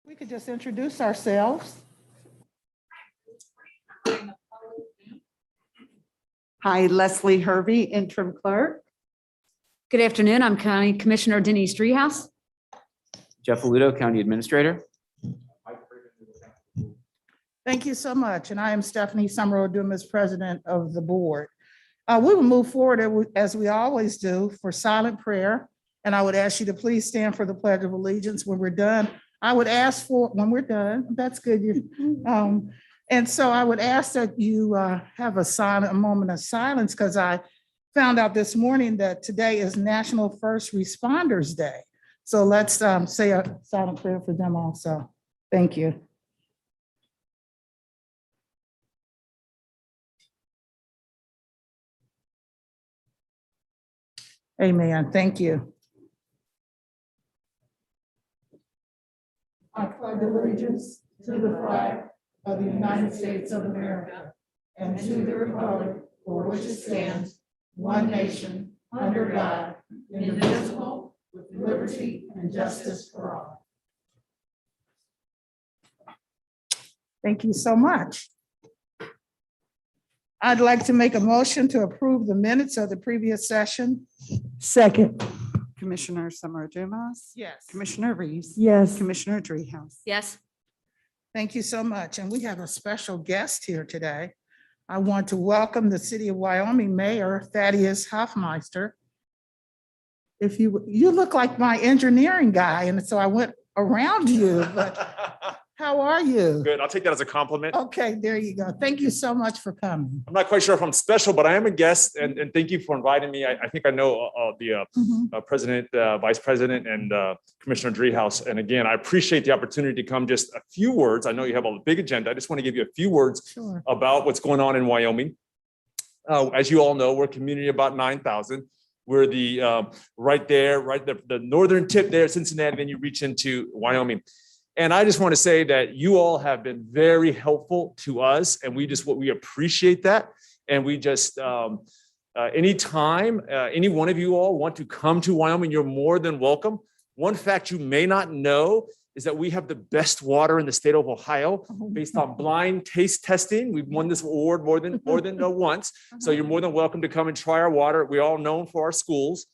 We could just introduce ourselves. Hi, Leslie Hervey, interim clerk. Good afternoon. I'm County Commissioner Denise Driehaus. Jeff Aludo, County Administrator. Thank you so much. And I am Stephanie Summerall Dumas, President of the Board. We will move forward as we always do for silent prayer. And I would ask you to please stand for the Pledge of Allegiance when we're done. I would ask for, when we're done, that's good. And so I would ask that you have a moment of silence, because I found out this morning that today is National First Responders Day. So let's say a silent prayer for them also. Thank you. Amen. Thank you. I pledge allegiance to the flag of the United States of America and to the republic for which it stands, one nation, under God, indivisible, with liberty and justice for all. Thank you so much. I'd like to make a motion to approve the minutes of the previous session. Second. Commissioner Summer Dumas. Yes. Commissioner Reese. Yes. Commissioner Dreehouse. Yes. Thank you so much. And we have a special guest here today. I want to welcome the City of Wyoming Mayor Thaddeus Hoffmeister. If you look like my engineering guy, and so I went around you, but how are you? Good. I'll take that as a compliment. Okay, there you go. Thank you so much for coming. I'm not quite sure if I'm special, but I am a guest, and thank you for inviting me. I think I know the President, Vice President, and Commissioner Driehaus. And again, I appreciate the opportunity to come. Just a few words. I know you have a big agenda. I just want to give you a few words Sure. about what's going on in Wyoming. As you all know, we're a community of about 9,000. We're the the northern tip there, Cincinnati, then you reach into Wyoming. And I just want to say that you all have been very helpful to us, and we appreciate that. And we just, anytime any one of you all want to come to Wyoming, you're more than welcome. One fact you may not know is that we have the best water in the state of Ohio based on blind taste testing. We've won this award more than once. So you're more than welcome to come and try our water. We're all known for our schools.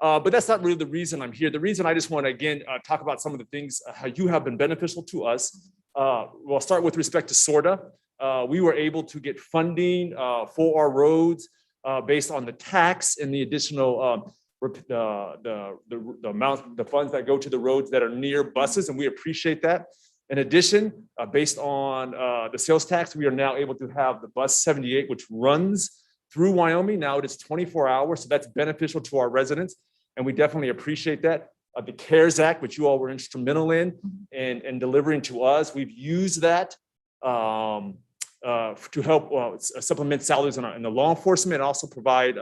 But that's not really the reason I'm here. The reason I just want to, again, talk about some of the things, how you have been beneficial to us. We'll start with respect to SORTA. We were able to get funding for our roads based on the tax and the additional the funds that go to the roads that are near buses, and we appreciate that. In addition, based on the sales tax, we are now able to have the bus 78, which runs through Wyoming. Now it is 24 hours, so that's beneficial to our residents, and we definitely appreciate that. The CARES Act, which you all were instrumental in delivering to us, we've used that to help supplement salaries in the law enforcement, and also provide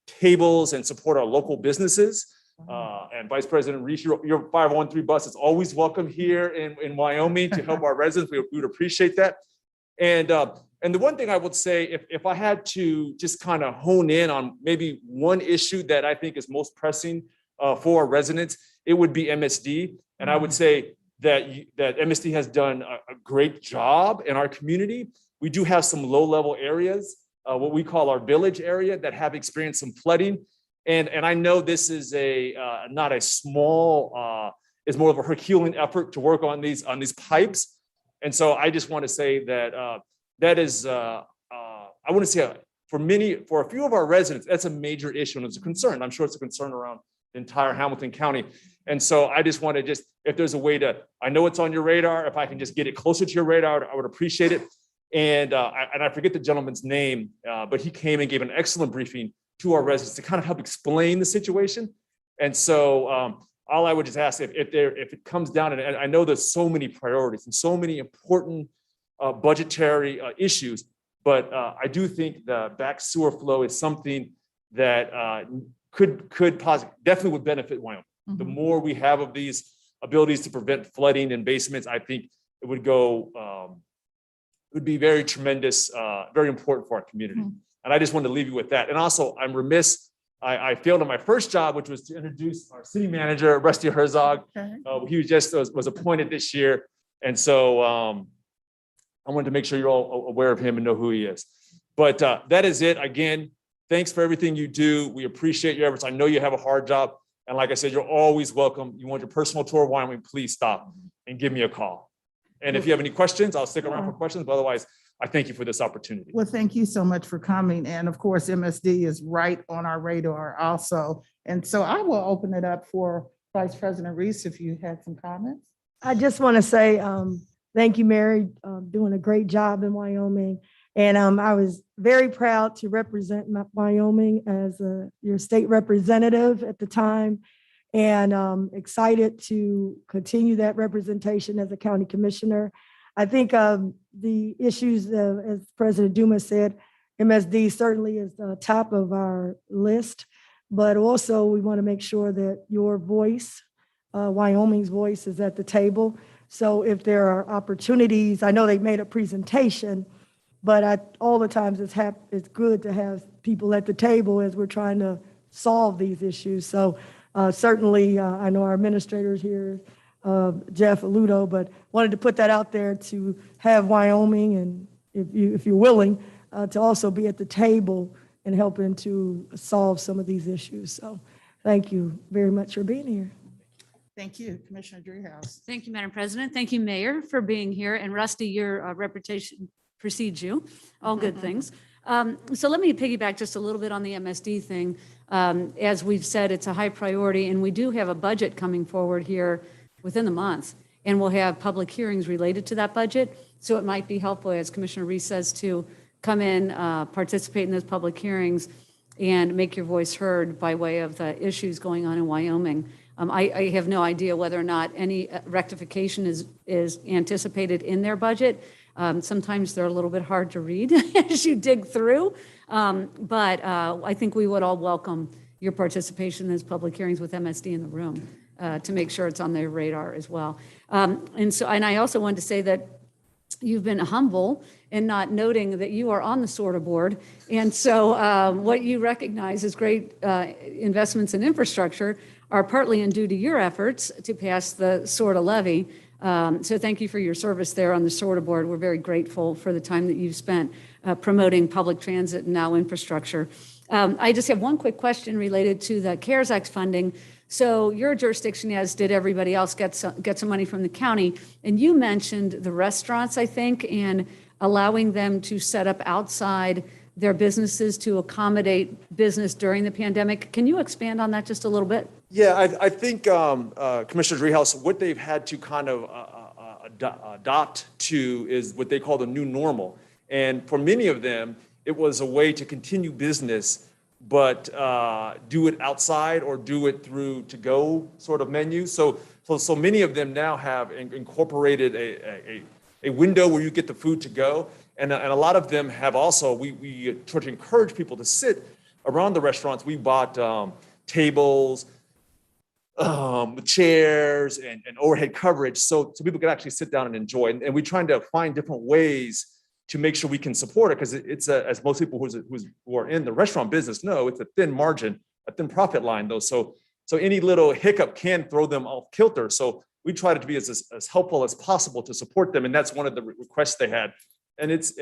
tables and support our local businesses. And Vice President Reese, your 513 bus is always welcome here in Wyoming to help our residents. We would appreciate that. And the one thing I would say, if I had to just kind of hone in on maybe one issue that I think is most pressing for our residents, it would be MSD. And I would say that MSD has done a great job in our community. We do have some low-level areas, what we call our village area, that have experienced some flooding. And I know this is not a small, it's more of a Herculean effort to work on these pipes. And so I just want to say that that is, I want to say for a few of our residents, that's a major issue and it's a concern. I'm sure it's a concern around the entire Hamilton County. And so I just want to if there's a way to, I know it's on your radar, if I can just get it closer to your radar, I would appreciate it. And I forget the gentleman's name, but he came and gave an excellent briefing to our residents to kind of help explain the situation. And so all I would just ask, if it comes down, and I know there's so many priorities and so many important budgetary issues, but I do think the back sewer flow is something that could definitely would benefit Wyoming. The more we have of these abilities to prevent flooding in basements, I think it would be very tremendous, very important for our community. And I just wanted to leave you with that. And also, I'm remiss I failed in my first job, which was to introduce our city manager, Rusty Herzog. Okay. He was appointed this year. And so I wanted to make sure you're all aware of him and know who he is. But that is it. Again, thanks for everything you do. We appreciate your efforts. I know you have a hard job. And like I said, you're always welcome. You want your personal tour of Wyoming, please stop and give me a call. And if you have any questions, I'll stick around for questions. But otherwise, I thank you for this opportunity. Well, thank you so much for coming. And of course, MSD is right on our radar also. And so I will open it up for Vice President Reese if you had some comments. I just want to say, thank you, Mary, doing a great job in Wyoming. And I was very proud to represent Wyoming as your state representative at the time, and excited to continue that representation as a county commissioner. I think the issues, as President Dumas said, MSD certainly is the top of our list, but also we want to make sure that your voice, Wyoming's voice, is at the table. So if there are opportunities, I know they made a presentation, but all the times it's good to have people at the table as we're trying to solve these issues. So certainly, I know our administrators here, Jeff Aludo, but wanted to put that out there to have Wyoming, and if you're willing, to also be at the table and helping to solve some of these issues. So thank you very much for being here. Thank you, Commissioner Dreehouse. Thank you, Madam President. Thank you, Mayor, for being here. And Rusty, your reputation precedes you. All good things. So let me piggyback just a little bit on the MSD thing. As we've said, it's a high priority, and we do have a budget coming forward here within the month, and we'll have public hearings related to that budget. So it might be helpful, as Commissioner Reese says, to come in, participate in those public hearings, and make your voice heard by way of the issues going on in Wyoming. I have no idea whether or not any rectification is anticipated in their budget. Sometimes they're a little bit hard to read as you dig through, but I think we would all welcome your participation in those public hearings with MSD in the room to make sure it's on their radar as well. And I also wanted to say that you've been humble in not noting that you are on the SORTA board. And so what you recognize as great investments in infrastructure are partly due to your efforts to pass the SORTA levy. So thank you for your service there on the SORTA board. We're very grateful for the time that you've spent promoting public transit and now infrastructure. I just have one quick question related to the CARES Act funding. So your jurisdiction, as did everybody else, get some money from the county. And you mentioned the restaurants, I think, and allowing them to set up outside their businesses to accommodate business during the pandemic. Can you expand on that just a little bit? Yeah, I think Commissioner Dreehouse, what they've had to kind of adopt to is what they call the new normal. And for many of them, it was a way to continue business, but do it outside or do it through to-go sort of menus. So many of them now have incorporated a window where you get the food to go. And a lot of them have also, we try to encourage people to sit around the restaurants. We bought tables, chairs, and overhead coverage so people can actually sit down and enjoy. And we're trying to find different ways to make sure we can support it, because it's as most people who are in the restaurant business know, it's a thin margin, a thin profit line though. So any little hiccup can throw them off kilter. So we try to be as helpful as possible to support them. And that's one of the requests they had. And it's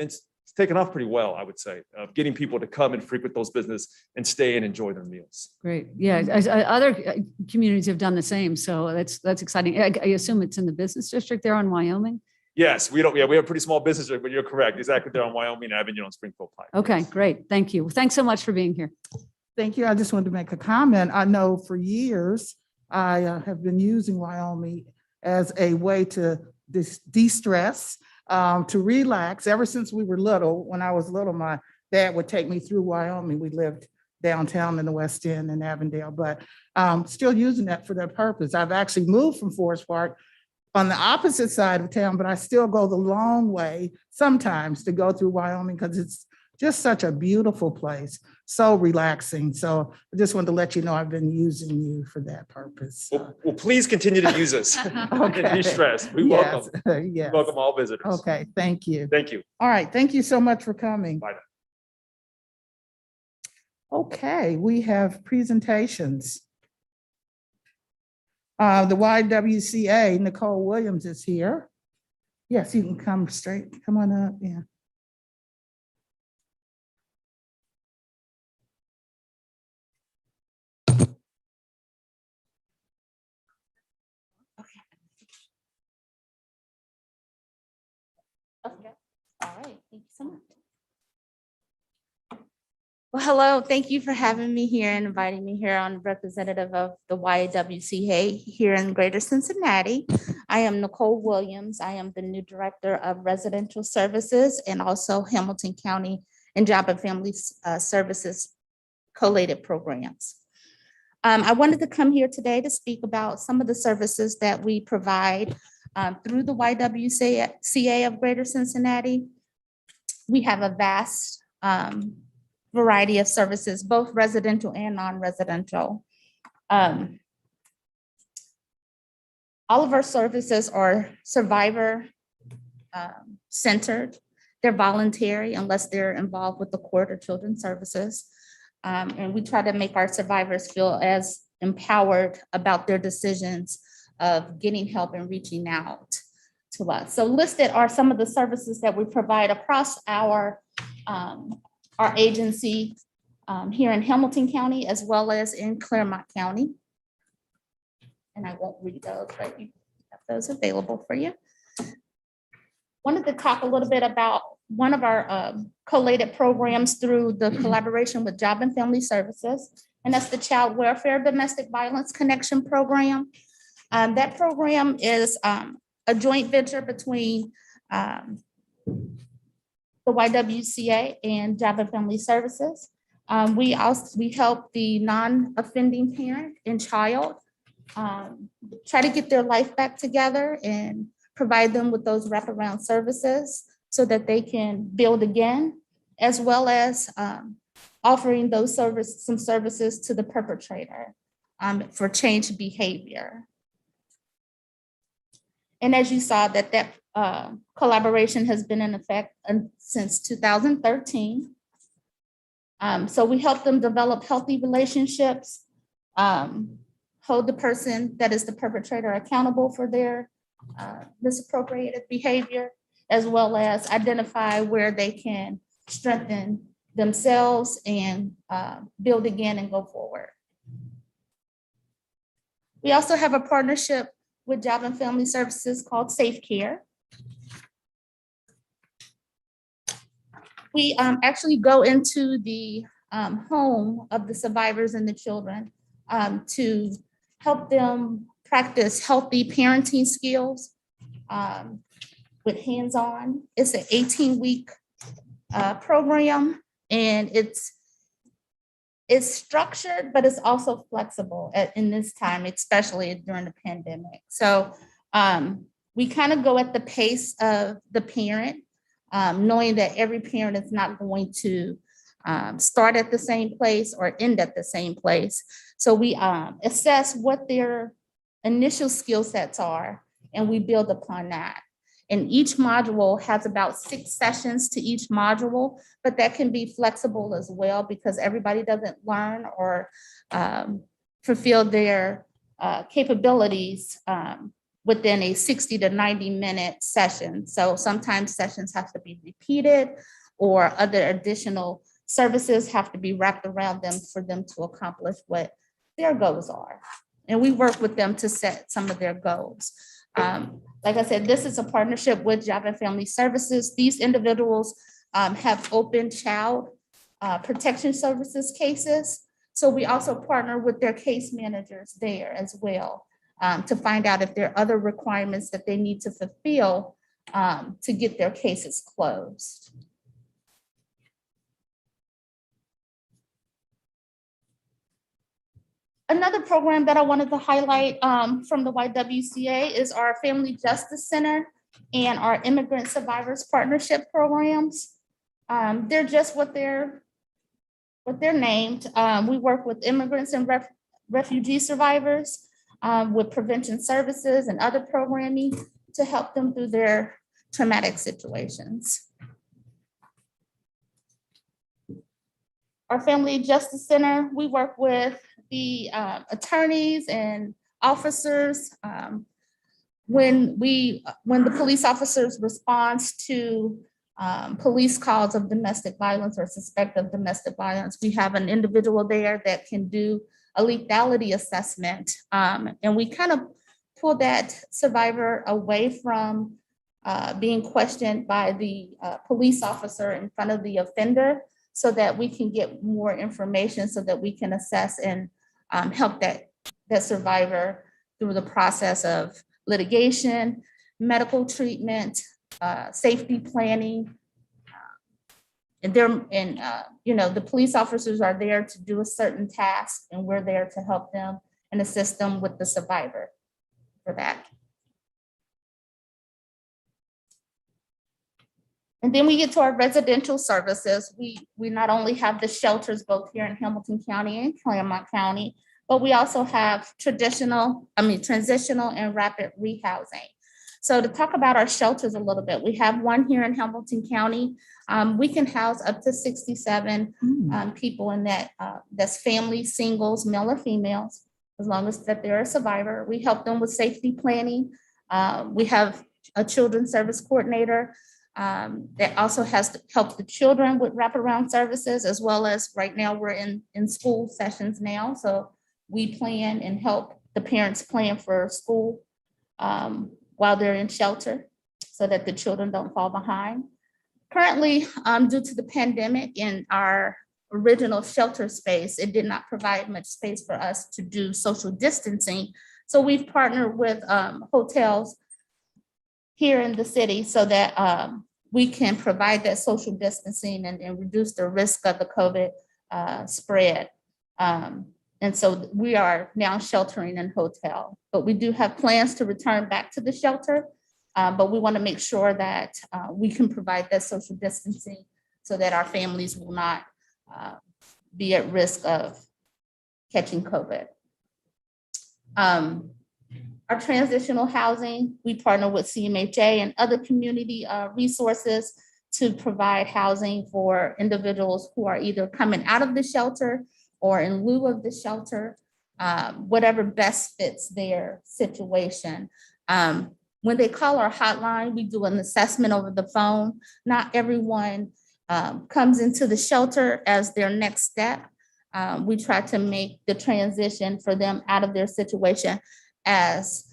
taken off pretty well, I would say, of getting people to come and frequent those businesses and stay and enjoy their meals. Great. Yeah, other communities have done the same. So that's exciting. I assume it's in the business district there in Wyoming? Yes, we have a pretty small business district, but you're correct. Exactly there on Wyoming Avenue on Springfield Pike. Okay, great. Thank you. Thanks so much for being here. Thank you. I just wanted to make a comment. I know for years, I have been using Wyoming as a way to de-stress, to relax. Ever since we were little, when I was little, my dad would take me through Wyoming. We lived downtown in the West End in Avondale, but still using that for that purpose. I've actually moved from Forest Park on the opposite side of town, but I still go the long way sometimes to go through Wyoming because it's just such a beautiful place, so relaxing. So I just wanted to let you know I've been using you for that purpose. Well, please continue to use us. Okay. And de-stress. We Yes, welcome. yes. We welcome all visitors. Okay, thank you. Thank you. All right, thank you so much for coming. Bye. Okay, we have presentations. The YWCA, Nicole Williams is here. Yes, you can come straight, come on up, yeah. Okay. All right. Thank you so much. Well, hello. Thank you for having me here and inviting me here on representative of the YWCA here in Greater Cincinnati. I am Nicole Williams. I am the new Director of Residential Services and also Hamilton County and Job and Family Services collated programs. I wanted to come here today to speak about some of the services that we provide through the YWCA of Greater Cincinnati. We have a vast variety of services, both residential and non-residential. All of our services are survivor centered. They're voluntary unless they're involved with the court or children's services. And we try to make our survivors feel as empowered about their decisions of getting help and reaching out to us. So listed are some of the services that we provide across our agency here in Hamilton County, as well as in Claremont County. And I won't read those, but you have those available for you. Wanted to talk a little bit about one of our collated programs through the collaboration with Job and Family Services, and that's the Child Welfare Domestic Violence Connection Program. That program is a joint venture between the YWCA and Job and Family Services. We help the non-offending parent and child try to get their life back together and provide them with those wraparound services so that they can build again, as well as offering those some services to the perpetrator for change behavior. And as you saw, that collaboration has been in effect since 2013. So we help them develop healthy relationships, hold the person that is the perpetrator accountable for their misappropriated behavior, as well as identify where they can strengthen themselves and build again and go forward. We also have a partnership with Job and Family Services called Safe Care. We actually go into the home of the survivors and the children to help them practice healthy parenting skills with hands-on. It's an 18-week program, and it's structured, but it's also flexible in this time, especially during the pandemic. So we kind of go at the pace of the parent, knowing that every parent is not going to start at the same place or end at the same place. So we assess what their initial skill sets are, and we build upon that. And each module has about 6 sessions to each module, but that can be flexible as well because everybody doesn't learn or fulfill their capabilities within a 60 to 90-minute session. So sometimes sessions have to be repeated or other additional services have to be wrapped around them for them to accomplish what their goals are. And we work with them to set some of their goals. Like I said, this is a partnership with Job and Family Services. These individuals have open child protection services cases. So we also partner with their case managers there as well to find out if there are other requirements that they need to fulfill to get their cases closed. Another program that I wanted to highlight from the YWCA is our Family Justice Center and our Immigrant Survivors Partnership programs. They're just what they're named. We work with immigrants and refugee survivors with prevention services and other programming to help them through their traumatic situations. our Family Justice Center, we work with the attorneys and officers. When the police officers responds to police calls of domestic violence or suspect of domestic violence, we have an individual there that can do a lethality assessment. And we kind of pull that survivor away from being questioned by the police officer in front of the offender so that we can get more information so that we can assess and help that survivor through the process of litigation, medical treatment, safety planning. The police officers are there to do a certain task, and we're there to help them and assist them with the survivor for that. And then we get to our residential services. We not only have the shelters both here in Hamilton County and Claremont County, but we also have transitional and rapid rehousing. So to talk about our shelters a little bit, we have one here in Hamilton County. We can house up to 67 people in that. That's families, singles, male or females, as long as that they're a survivor. We help them with safety planning. We have a children's service coordinator that also has to help the children with wraparound services, as well as right now we're in school sessions now. So we plan and help the parents plan for school while they're in shelter so that the children don't fall behind. Currently, due to the pandemic in our original shelter space, it did not provide much space for us to do social distancing. So we've partnered with hotels here in the city so that we can provide that social distancing and reduce the risk of the COVID spread. And so we are now sheltering in hotel, but we do have plans to return back to the shelter. But we want to make sure that we can provide that social distancing so that our families will not be at risk of catching COVID. Our transitional housing, we partner with CMHA and other community resources to provide housing for individuals who are either coming out of the shelter or in lieu of the shelter, whatever best fits their situation. When they call our hotline, we do an assessment over the phone. Not everyone comes into the shelter as their next step. We try to make the transition for them out of their situation as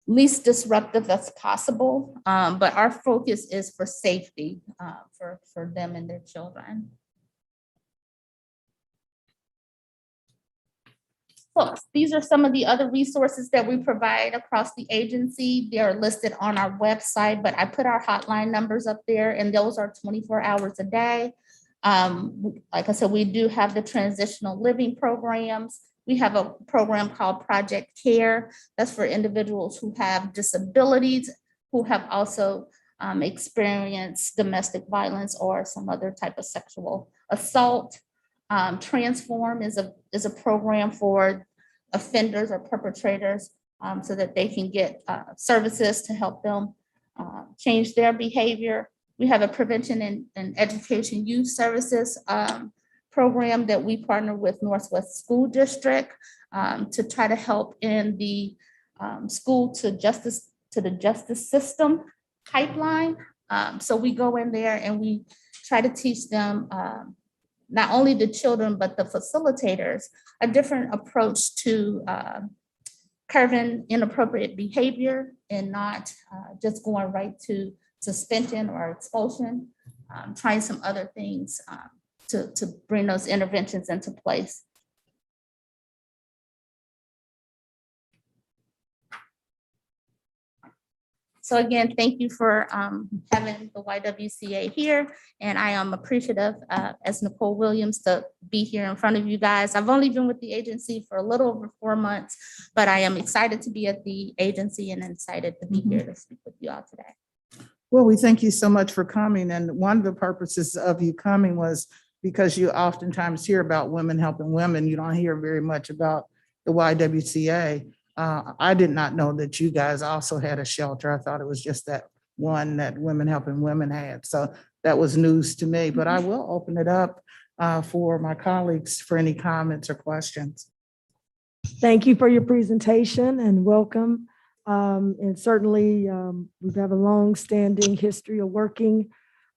least disruptive as possible. But our focus is for safety for them and their children. So these are some of the other resources that we provide across the agency. They are listed on our website, but I put our hotline numbers up there and those are 24 hours a day. Like I said, we do have the transitional living programs. We have a program called Project Care. That's for individuals who have disabilities, who have also experienced domestic violence or some other type of sexual assault. Transform is a program for offenders or perpetrators so that they can get services to help them change their behavior. We have a prevention and education youth services program that we partner with Northwest School District to try to help in the school to the justice system pipeline. So we go in there and we try to teach them not only the children, but the facilitators, a different approach to curbing inappropriate behavior and not just going right to suspension or expulsion, trying some other things to bring those interventions into place. So again, thank you for having the YWCA here. And I am appreciative as Nicole Williams to be here in front of you guys. I've only been with the agency for a little over 4 months, but I am excited to be at the agency and excited to be here to speak with you all today. Well, we thank you so much for coming. And one of the purposes of you coming was because you oftentimes hear about women helping women. You don't hear very much about the YWCA. I did not know that you guys also had a shelter. I thought it was just that one that Women Helping Women had. So that was news to me, but I will open it up for my colleagues for any comments or questions. Thank you for your presentation and welcome. And certainly, we have a long-standing history of working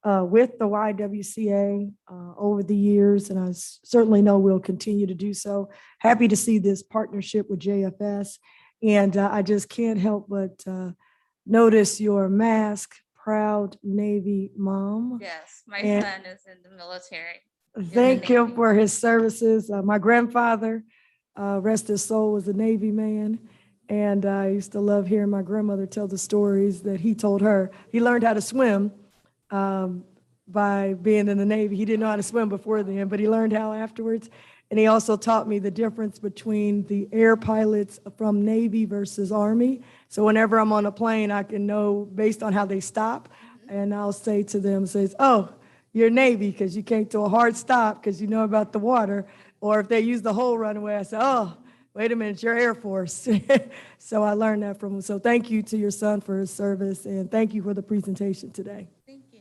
with the YWCA over the years, and I certainly know we'll continue to do so. Happy to see this partnership with JFS, and I just can't help but notice your mask, proud Navy mom. Yes, my And- son is in the military. Thank him Navy. for his services. My grandfather, rest his soul, was a Navy man. And I used to love hearing my grandmother tell the stories that he told her. He learned how to swim by being in the Navy. He didn't know how to swim before then, but he learned how afterwards. And he also taught me the difference between the air pilots from Navy versus Army. So whenever I'm on a plane, I can know based on how they stop. And I'll say to them, oh, you're Navy because you came to a hard stop because you know about the water. Or if they use the whole runway, I say, oh, wait a minute, you're Air Force. So I learned that from him. So thank you to your son for his service, and thank you for the presentation today. Thank you.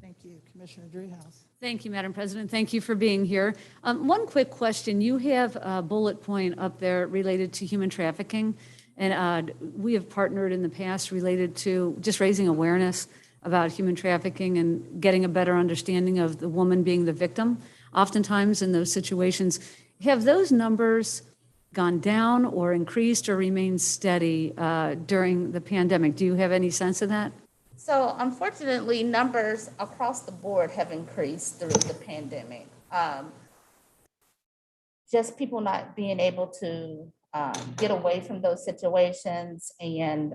Thank you, Commissioner Dreehouse. Thank you, Madam President. Thank you for being here. One quick question. You have a bullet point up there related to human trafficking. And we have partnered in the past related to just raising awareness about human trafficking and getting a better understanding of the woman being the victim. Oftentimes in those situations, have those numbers gone down or increased or remained steady during the pandemic? Do you have any sense of that? So unfortunately, numbers across the board have increased through the pandemic. Just people not being able to get away from those situations and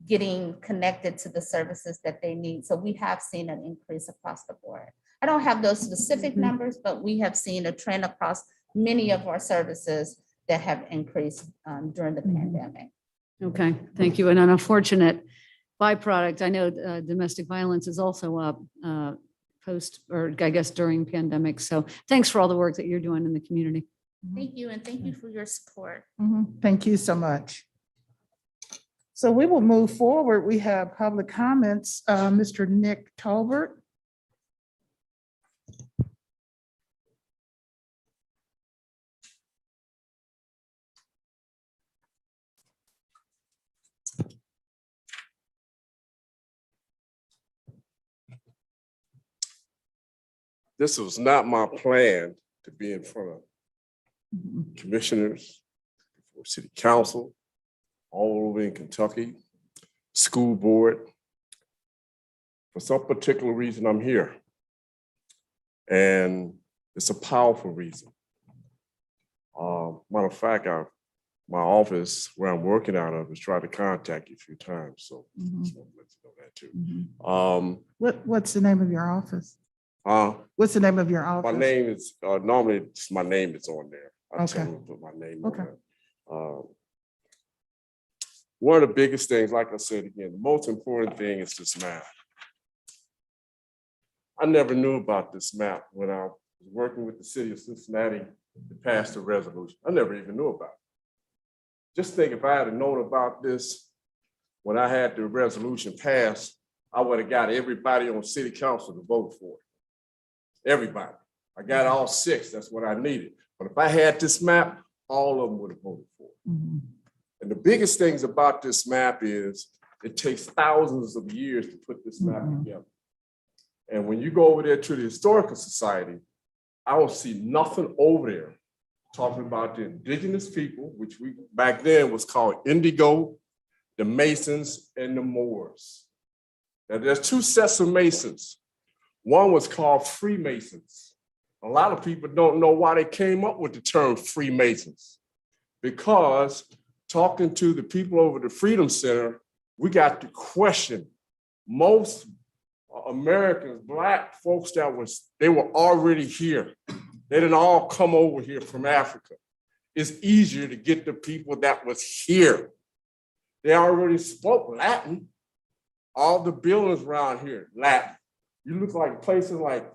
getting connected to the services that they need. So we have seen an increase across the board. I don't have those specific numbers, but we have seen a trend across many of our services that have increased during the pandemic. Okay, thank you. And an unfortunate byproduct, I know domestic violence is also up post, or I guess during pandemic. So thanks for all the work that you're doing in the community. Thank you, and thank you for your support. Thank you so much. So we will move forward. We have public comments. Mr. Nick Tolbert. This was not my plan to be in front of commissioners, before city council, all over in Kentucky, school board. For some particular reason, I'm here. And it's a powerful reason. Matter of fact, my office where I'm working out of has tried to contact you a few times, so just want to let you know that too. What's the name of your office? Uh, What's the name of your office? My name is, normally it's my name that's on there. I tell Okay. them to put my name on Okay. there. One of the biggest things, like I said again, the most important thing is this map. I never knew about this map when I was working with the city of Cincinnati to pass the resolution. I never even knew about it. Just think if I had known about this when I had the resolution passed, I would have got everybody on city council to vote for it. Everybody. I got all 6, that's what I needed. But if I had this map, all of them would have voted for it. And the biggest things about this map is it takes thousands of years to put this map together. And when you go over there to the Historical Society, I will see nothing over there talking about the indigenous people, which we back then was called Indigo, the Masons, and the Moors. Now there's 2 sets of Masons. One was called Freemasons. A lot of people don't know why they came up with the term Freemasons, because talking to the people over the Freedom Center, we got to question most Americans, Black folks they were already here. They didn't all come over here from Africa. It's easier to get the people that was here. They already spoke Latin. All the buildings around here, Latin. You look like places like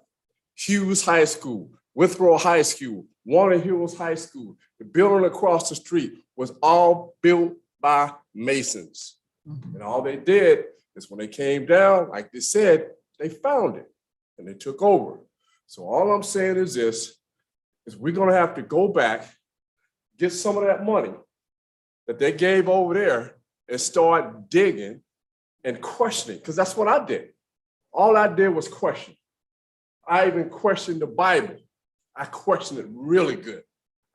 Hughes High School, Withrow High School, Warner Hills High School. The building across the street was all built by Masons. And all they did is when they came down, like they said, they found it and they took over. So all I'm saying is this, is we're gonna have to go back, get some of that money that they gave over there and start digging and questioning, because that's what I did. All I did was question. I even questioned the Bible. I questioned it really good.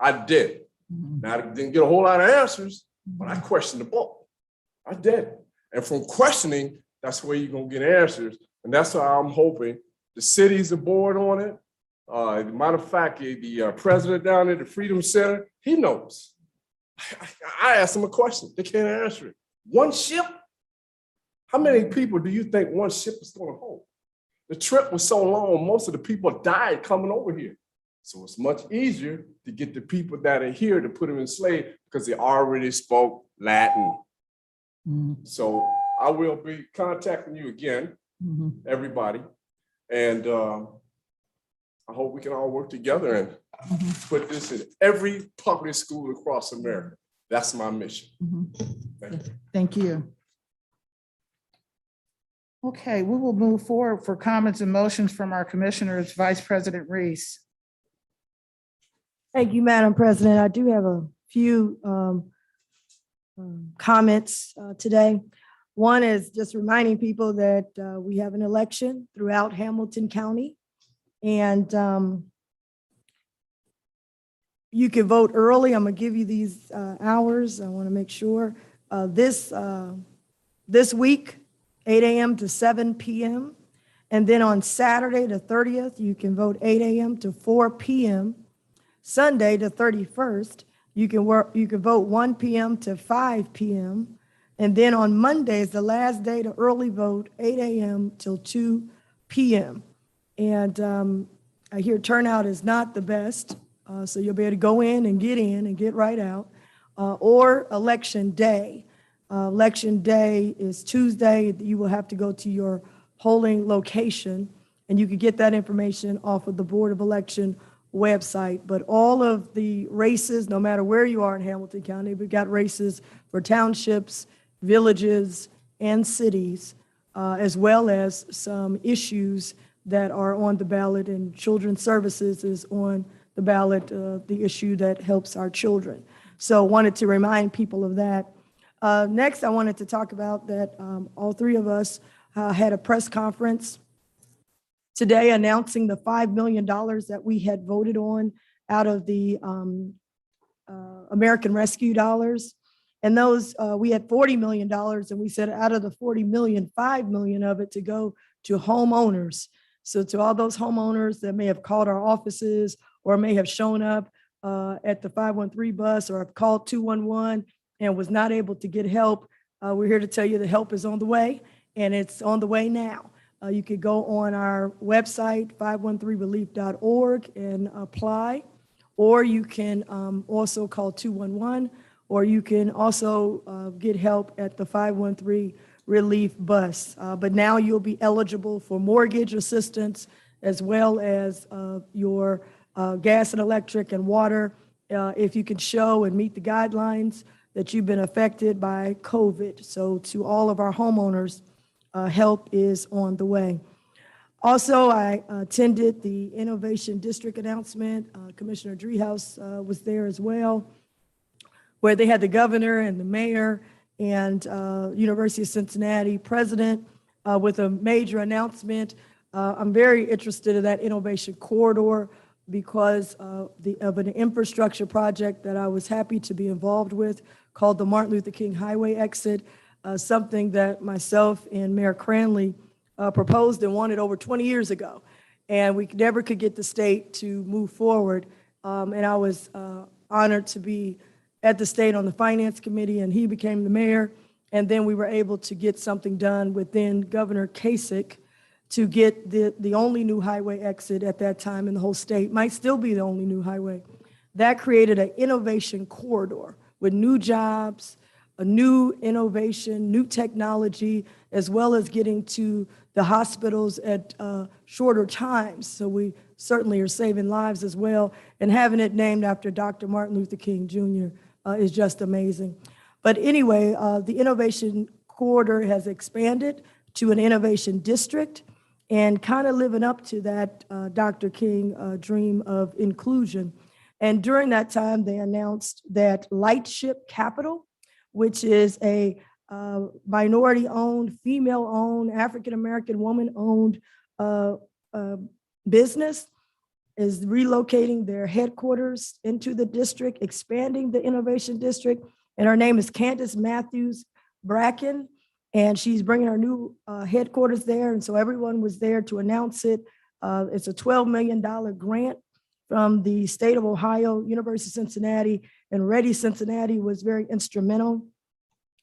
I did. Now, I didn't get a whole lot of answers, but I questioned the book. I did. And from questioning, that's where you're going to get answers. And that's why I'm hoping the city's aboard on it. As a matter of fact, the president down at the Freedom Center, he knows. I asked him a question. They can't answer it. One ship? How many people do you think one ship is going to hold? The trip was so long, most of the people died coming over here. So it's much easier to get the people that are here to put them in slave because they already spoke Latin. So I will be contacting you again, everybody. And I hope we can all work together and put this in every public school across America. That's my mission. Thank you. Thank you. Okay, we will move forward for comments and motions from our commissioners. Vice President Reese. Thank you, Madam President. I do have a few comments today. One is just reminding people that we have an election throughout Hamilton County. And you can vote early. I'm gonna give you these hours. I wanna make sure. This week, 8 a.m. to 7 p.m. And then on Saturday, the 30th, you can vote 8 a.m. to 4 p.m. Sunday, the 31st, you can vote 1 p.m. to 5 p.m. And then on Monday is the last day to early vote, 8 a.m. till 2 p.m. And I hear turnout is not the best, so you'll be able to go in and get right out. Or election day. Election day is Tuesday. You will have to go to your polling location, and you can get that information off of the Board of Election website. But all of the races, no matter where you are in Hamilton County, we've got races for townships, villages, and cities, as well as some issues that are on the ballot, and Children's Services is on the ballot, the issue that helps our children. So wanted to remind people of that. Next, I wanted to talk about that all three of us had a press conference today announcing the $5 million that we had voted on out of the American Rescue dollars. And those, we had $40 million, and we said out of the 40 million, 5 million of it to go to homeowners. So to all those homeowners that may have called our offices or may have shown up at the 513 bus or have called 211 and was not able to get help, we're here to tell you the help is on the way, and it's on the way now. You could go on our website, 513relief.org, and apply, or you can also call 211, or you can also get help at the 513 Relief bus. But now you'll be eligible for mortgage assistance as well as your gas and electric and water if you can show and meet the guidelines that you've been affected by COVID. So to all of our homeowners, help is on the way. Also, I attended the Innovation District announcement. Commissioner Driehaus was there as well, where they had the governor and the mayor and University of Cincinnati president with a major announcement. I'm very interested in that innovation corridor because of an infrastructure project that I was happy to be involved with called the Martin Luther King Highway Exit, something that myself and Mayor Cranley proposed and wanted over 20 years ago. And we never could get the state to move forward. And I was honored to be at the state on the finance committee, and he became the mayor. And then we were able to get something done with then Governor Kasich to get the only new highway exit at that time in the whole state, might still be the only new highway. That created an innovation corridor with new jobs, a new innovation, new technology, as well as getting to the hospitals at shorter times. So we certainly are saving lives as well. And having it named after Dr. Martin Luther King Jr. Is just amazing. But anyway, the innovation headquarter has expanded to an innovation district and kind of living up to that Dr. King dream of inclusion. And during that time, they announced that Lightship Capital, which is a minority-owned, female-owned, African-American woman-owned business, is relocating their headquarters into the district, expanding the innovation district. And her name is Candace Matthews Bracken, and she's bringing her new headquarters there. And so everyone was there to announce it. It's a $12 million grant from the state of Ohio, University of Cincinnati, and Ready Cincinnati was very instrumental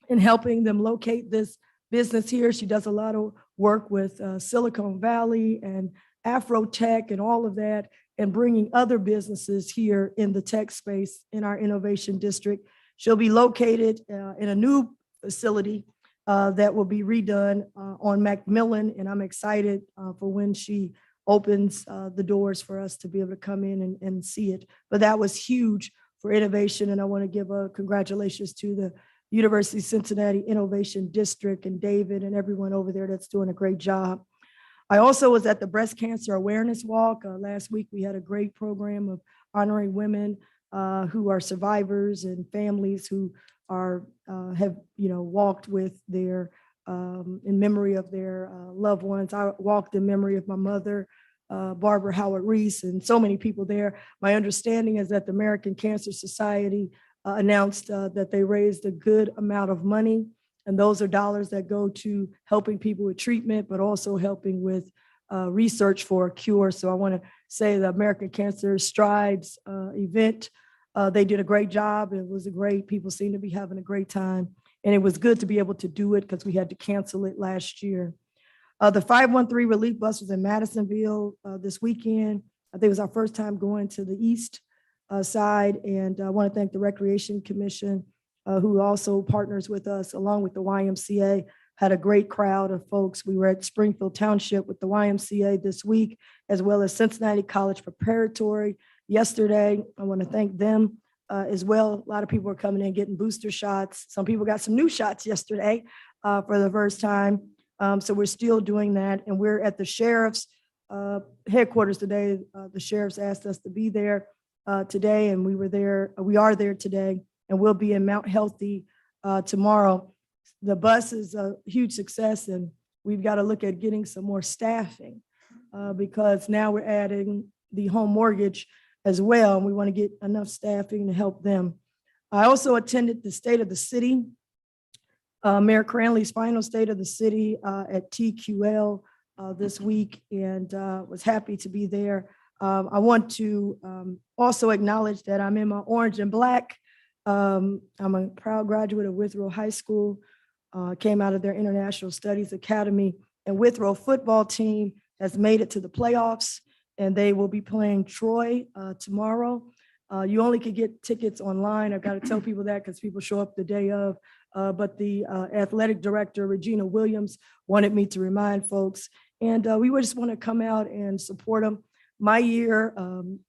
in helping them locate this business here. She does a lot of work with Silicon Valley and Afrotech and all of that, and bringing other businesses here in the tech space in our innovation district. She'll be located in a new facility that will be redone on Macmillan, and I'm excited for when she opens the doors for us to be able to come in and see it. But that was huge for innovation, and I want to give a congratulations to the University of Cincinnati Innovation District and David and everyone over there that's doing a great job. I also was at the Breast Cancer Awareness Walk. Last week, we had a great program of honoring women who are survivors and families who are have walked with their in memory of their loved ones. I walked in memory of my mother, Barbara Howard Reese, and so many people there. My understanding is that the American Cancer Society announced that they raised a good amount of money, and those are dollars that go to helping people with treatment, but also helping with research for a cure. So I want to say the American Cancer Strides event, they did a great job. It was people seem to be having a great time. And it was good to be able to do it because we had to cancel it last year. The 513 relief bus was in Madisonville this weekend. I think it was our first time going to the east side. And I want to thank the Recreation Commission, who also partners with us, along with the YMCA, had a great crowd of folks. We were at Springfield Township with the YMCA this week, as well as Cincinnati College Preparatory yesterday. I want to thank them as well. A lot of people are coming in getting booster shots. Some people got some new shots yesterday for the first time. So we're still doing that. And we're at the sheriff's headquarters today. The sheriff's asked us to be there today, and we are there today, and we'll be in Mount Healthy tomorrow. The bus is a huge success, and we've got to look at getting some more staffing because now we're adding the home mortgage as well, and we want to get enough staffing to help them. I also attended the State of the City, Mayor Cranley's final State of the City at TQL this week, and was happy to be there. I want to also acknowledge that I'm in my orange and black. I'm a proud graduate of Withrow High School, came out of their International Studies Academy, and Withrow football team has made it to the playoffs, and they will be playing Troy tomorrow. You only could get tickets online. I've got to tell people that because people show up the day of. But the athletic director, Regina Williams, wanted me to remind folks. And we would just want to come out and support them. My year,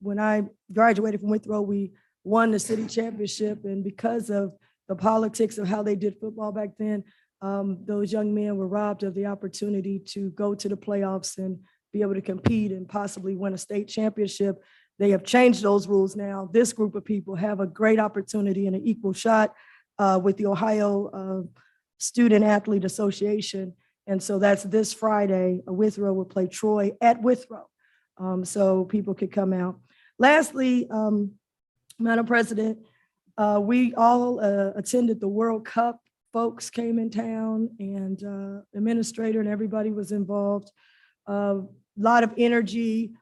when I graduated from Withrow, we won the city championship. And because of the politics of how they did football back then, those young men were robbed of the opportunity to go to the playoffs and be able to compete and possibly win a state championship. They have changed those rules now. This group of people have a great opportunity and an equal shot with the Ohio Student Athlete Association. And so that's this Friday. Withrow will play Troy at Withrow. So people could come out. Lastly, Madam President, we all attended the World Cup. Folks came in town, and the administrator and everybody was involved. A lot of energy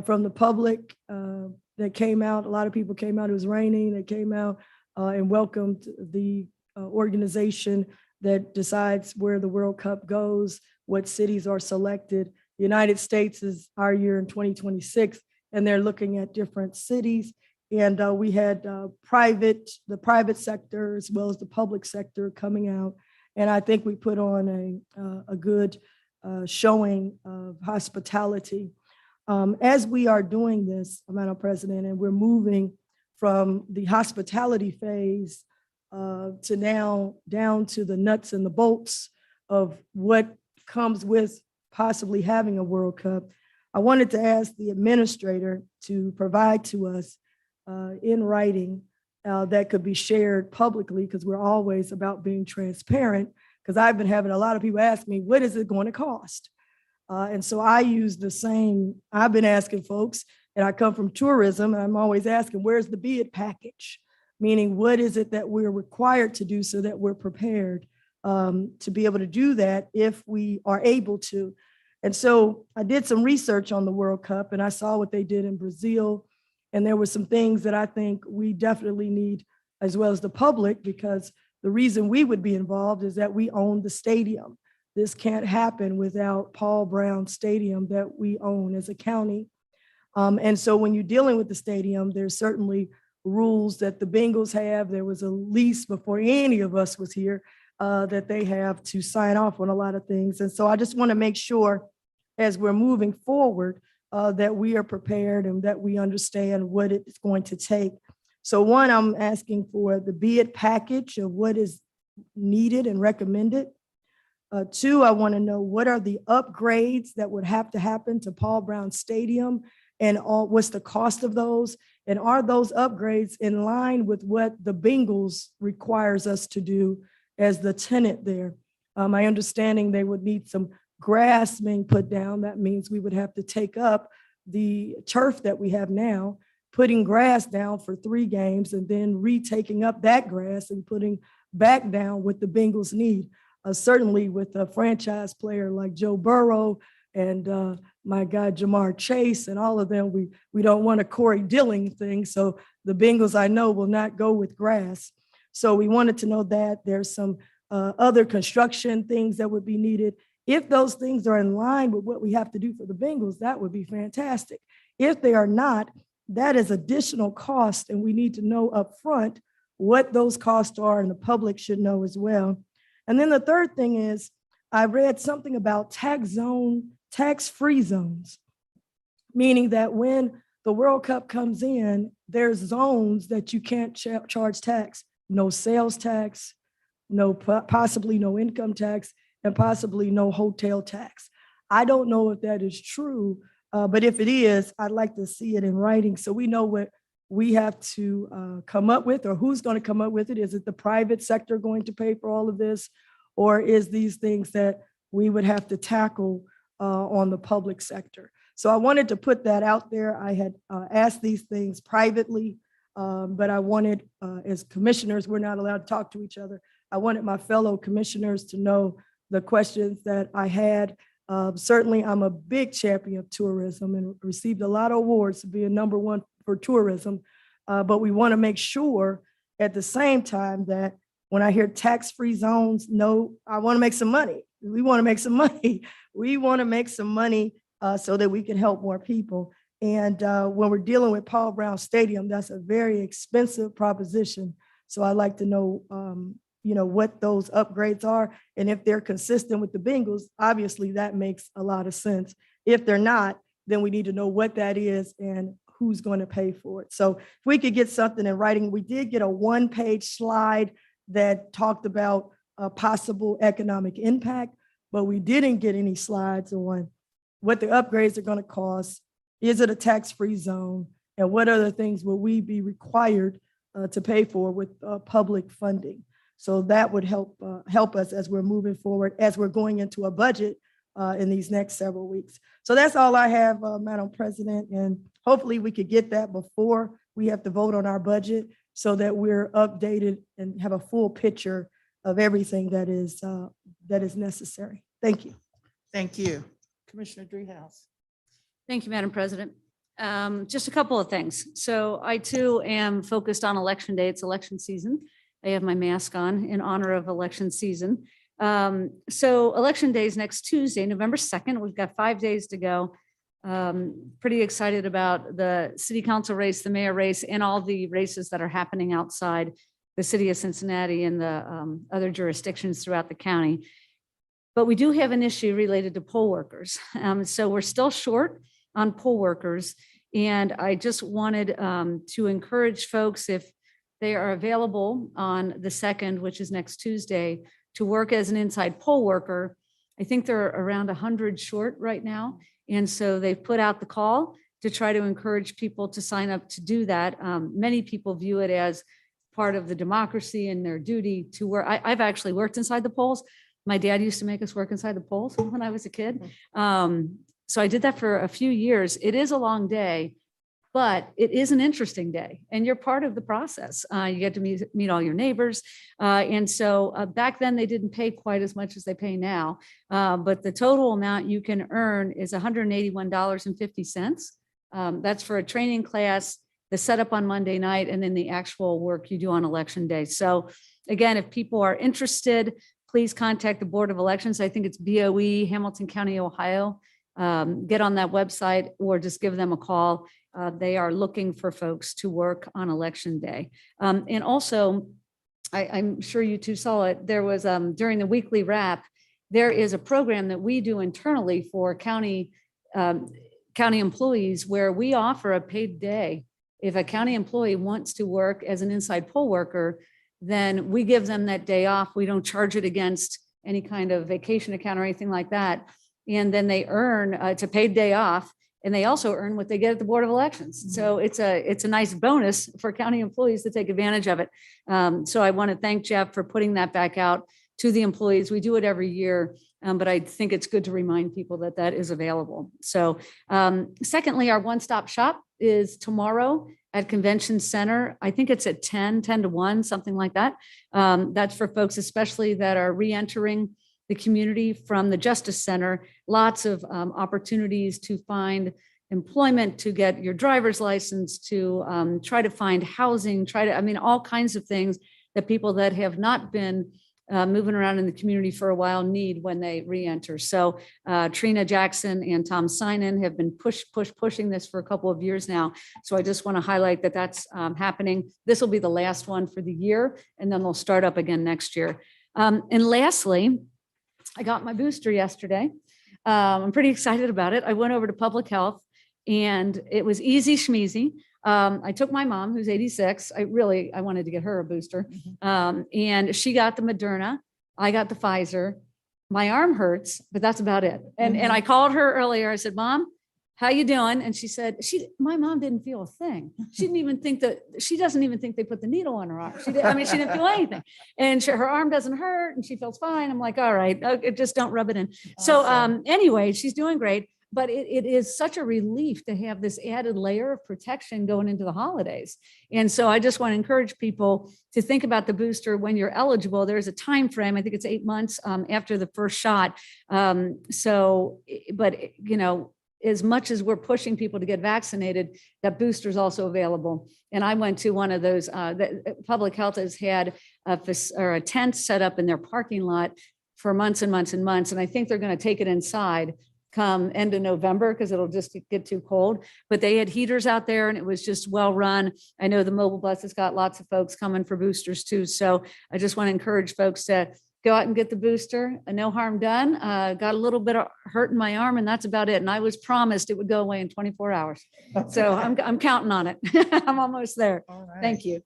from the public that came out. A lot of people came out. It was raining. They came out and welcomed the organization that decides where the World Cup goes, what cities are selected. The United States is our year in 2026, and they're looking at different cities. And we had the private sector as well as the public sector coming out. And I think we put on a good showing of hospitality. As we are doing this, Madam President, and we're moving from the hospitality phase to now down to the nuts and the bolts of what comes with possibly having a World Cup, I wanted to ask the administrator to provide to us in writing that could be shared publicly, because we're always about being transparent, because I've been having a lot of people ask me, what is it going to cost? And so I use the same, I've been asking folks, and I come from tourism, and I'm always asking, where's the Be It package? Meaning, what is it that we're required to do so that we're prepared to be able to do that if we are able to? And so I did some research on the World Cup, and I saw what they did in Brazil. And there were some things that I think we definitely need, as well as the public, because the reason we would be involved is that we own the stadium. This can't happen without Paul Brown Stadium that we own as a county. And so when you're dealing with the stadium, there's certainly rules that the Bengals have. There was a lease before any of us was here that they have to sign off on a lot of things. And so I just want to make sure as we're moving forward that we are prepared and that we understand what it's going to take. So one, I'm asking for the Be It package of what is needed and recommended. Two, I want to know what are the upgrades that would have to happen to Paul Brown Stadium, and what's the cost of those? And are those upgrades in line with what the Bengals requires us to do as the tenant there? My understanding, they would need some grass being put down. That means we would have to take up the turf that we have now, putting grass down for 3 games, and then retaking up that grass and putting back down what the Bengals need. Certainly with a franchise player like Joe Burrow and my guy Jamar Chase and all of them, we don't want a Corey Dilling thing. So the Bengals, I know, will not go with grass. So we wanted to know that there's some other construction things that would be needed. If those things are in line with what we have to do for the Bengals, that would be fantastic. If they are not, that is additional cost, and we need to know upfront what those costs are, and the public should know as well. And then the third thing is, I read something about tax-free zones, meaning that when the World Cup comes in, there's zones that you can't charge tax, no sales tax, possibly no income tax, and possibly no hotel tax. I don't know if that is true, but if it is, I'd like to see it in writing so we know what we have to come up with, or who's going to come up with it. Is it the private sector going to pay for all of this? Or is these things that we would have to tackle on the public sector? So I wanted to put that out there. I had asked these things privately, but I wanted, as commissioners, we're not allowed to talk to each other. I wanted my fellow commissioners to know the questions that I had. Certainly, I'm a big champion of tourism and received a lot of awards to be a #1 for tourism. But we want to make sure at the same time that when I hear tax-free zones, no, I want to make some money. We want to make some money. We want to make some money so that we can help more people. And when we're dealing with Paul Brown Stadium, that's a very expensive proposition. So I'd like to know, what those upgrades are. And if they're consistent with the Bengals, obviously that makes a lot of sense. If they're not, then we need to know what that is and who's going to pay for it. So if we could get something in writing, we did get a 1-page slide that talked about possible economic impact, but we didn't get any slides on what the upgrades are going to cost. Is it a tax-free zone? And what other things will we be required to pay for with public funding? So that would help us as we're moving forward, as we're going into a budget in these next several weeks. So that's all I have, Madam President, and hopefully we could get that before we have to vote on our budget so that we're updated and have a full picture of everything that is necessary. Thank you. Thank you. Commissioner Dreehouse. Thank you, Madam President. Just a couple of things. So I too am focused on Election Day. It's election season. I have my mask on in honor of election season. So Election Day is next Tuesday, November 2nd. We've got 5 days to go. Pretty excited about the city council race, the mayor race, and all the races that are happening outside the city of Cincinnati and the other jurisdictions throughout the county. But we do have an issue related to poll workers. So we're still short on poll workers. And I just wanted to encourage folks, if They are available on the 2nd, which is next Tuesday, to work as an inside poll worker. I think they're around 100 short right now. And so they've put out the call to try to encourage people to sign up to do that. Many people view it as part of the democracy and their duty to work. I've actually worked inside the polls. My dad used to make us work inside the polls when I was a kid. So I did that for a few years. It is a long day, but it is an interesting day and you're part of the process. You get to meet all your neighbors. And so back then they didn't pay quite as much as they pay now. But the total amount you can earn is $181.50. That's for a training class, the setup on Monday night, and then the actual work you do on election day. So again, if people are interested, please contact the Board of Elections. I think it's BOE, Hamilton County, Ohio. Get on that website or just give them a call. They are looking for folks to work on election day. And also, I'm sure you two saw it, there was during the weekly wrap, there is a program that we do internally for county employees where we offer a paid day. If a county employee wants to work as an inside poll worker, then we give them that day off. We don't charge it against any kind of vacation account or anything like that. And then they earn, it's a paid day off, and they also earn what they get at the Board of Elections. So it's a nice bonus for county employees to take advantage of it. So I want to thank Jeff for putting that back out to the employees. We do it every year, but I think it's good to remind people that that is available. So secondly, our one-stop shop is tomorrow at Convention Center. I think it's at 10 to 1, something like that. That's for folks especially that are re-entering the community from the Justice Center. Lots of opportunities to find employment, to get your driver's license, to try to find housing, all kinds of things that people that have not been moving around in the community for a while need when they re-enter. So Trina Jackson and Tom Sinan have been pushing this for a couple of years now. So I just want to highlight that that's happening. This will be the last one for the year, and then they'll start up again next year. And lastly, I got my booster yesterday. I'm pretty excited about it. I went over to public health and it was easy schmeezy. I took my mom, who's 86. I wanted to get her a booster. And she got the Moderna. I got the Pfizer. My arm hurts, but that's about it. And I called her earlier. I said, Mom, how you doing? And she said, my mom didn't feel a thing. She doesn't even think they put the needle on her arm. She didn't feel anything. And her arm doesn't hurt and she feels fine. I'm like, all right, just don't rub it in. So anyway, she's doing great. But it is such a relief to have this added layer of protection going into the holidays. And so I just want to encourage people to think about the booster when you're eligible. There's a time frame. I think it's 8 months after the first shot. As much as we're pushing people to get vaccinated, that booster is also available. And I went to one of those, public health has had a tent set up in their parking lot for months and months and months. And I think they're going to take it inside come end of November because it'll just get too cold. But they had heaters out there and it was just well run. I know the mobile bus has got lots of folks coming for boosters too. So I just want to encourage folks to go out and get the booster. No harm done. Got a little bit of hurt in my arm and that's about it. And I was promised it would go away in 24 hours. So I'm counting on it. I'm almost there. All right. Thank you.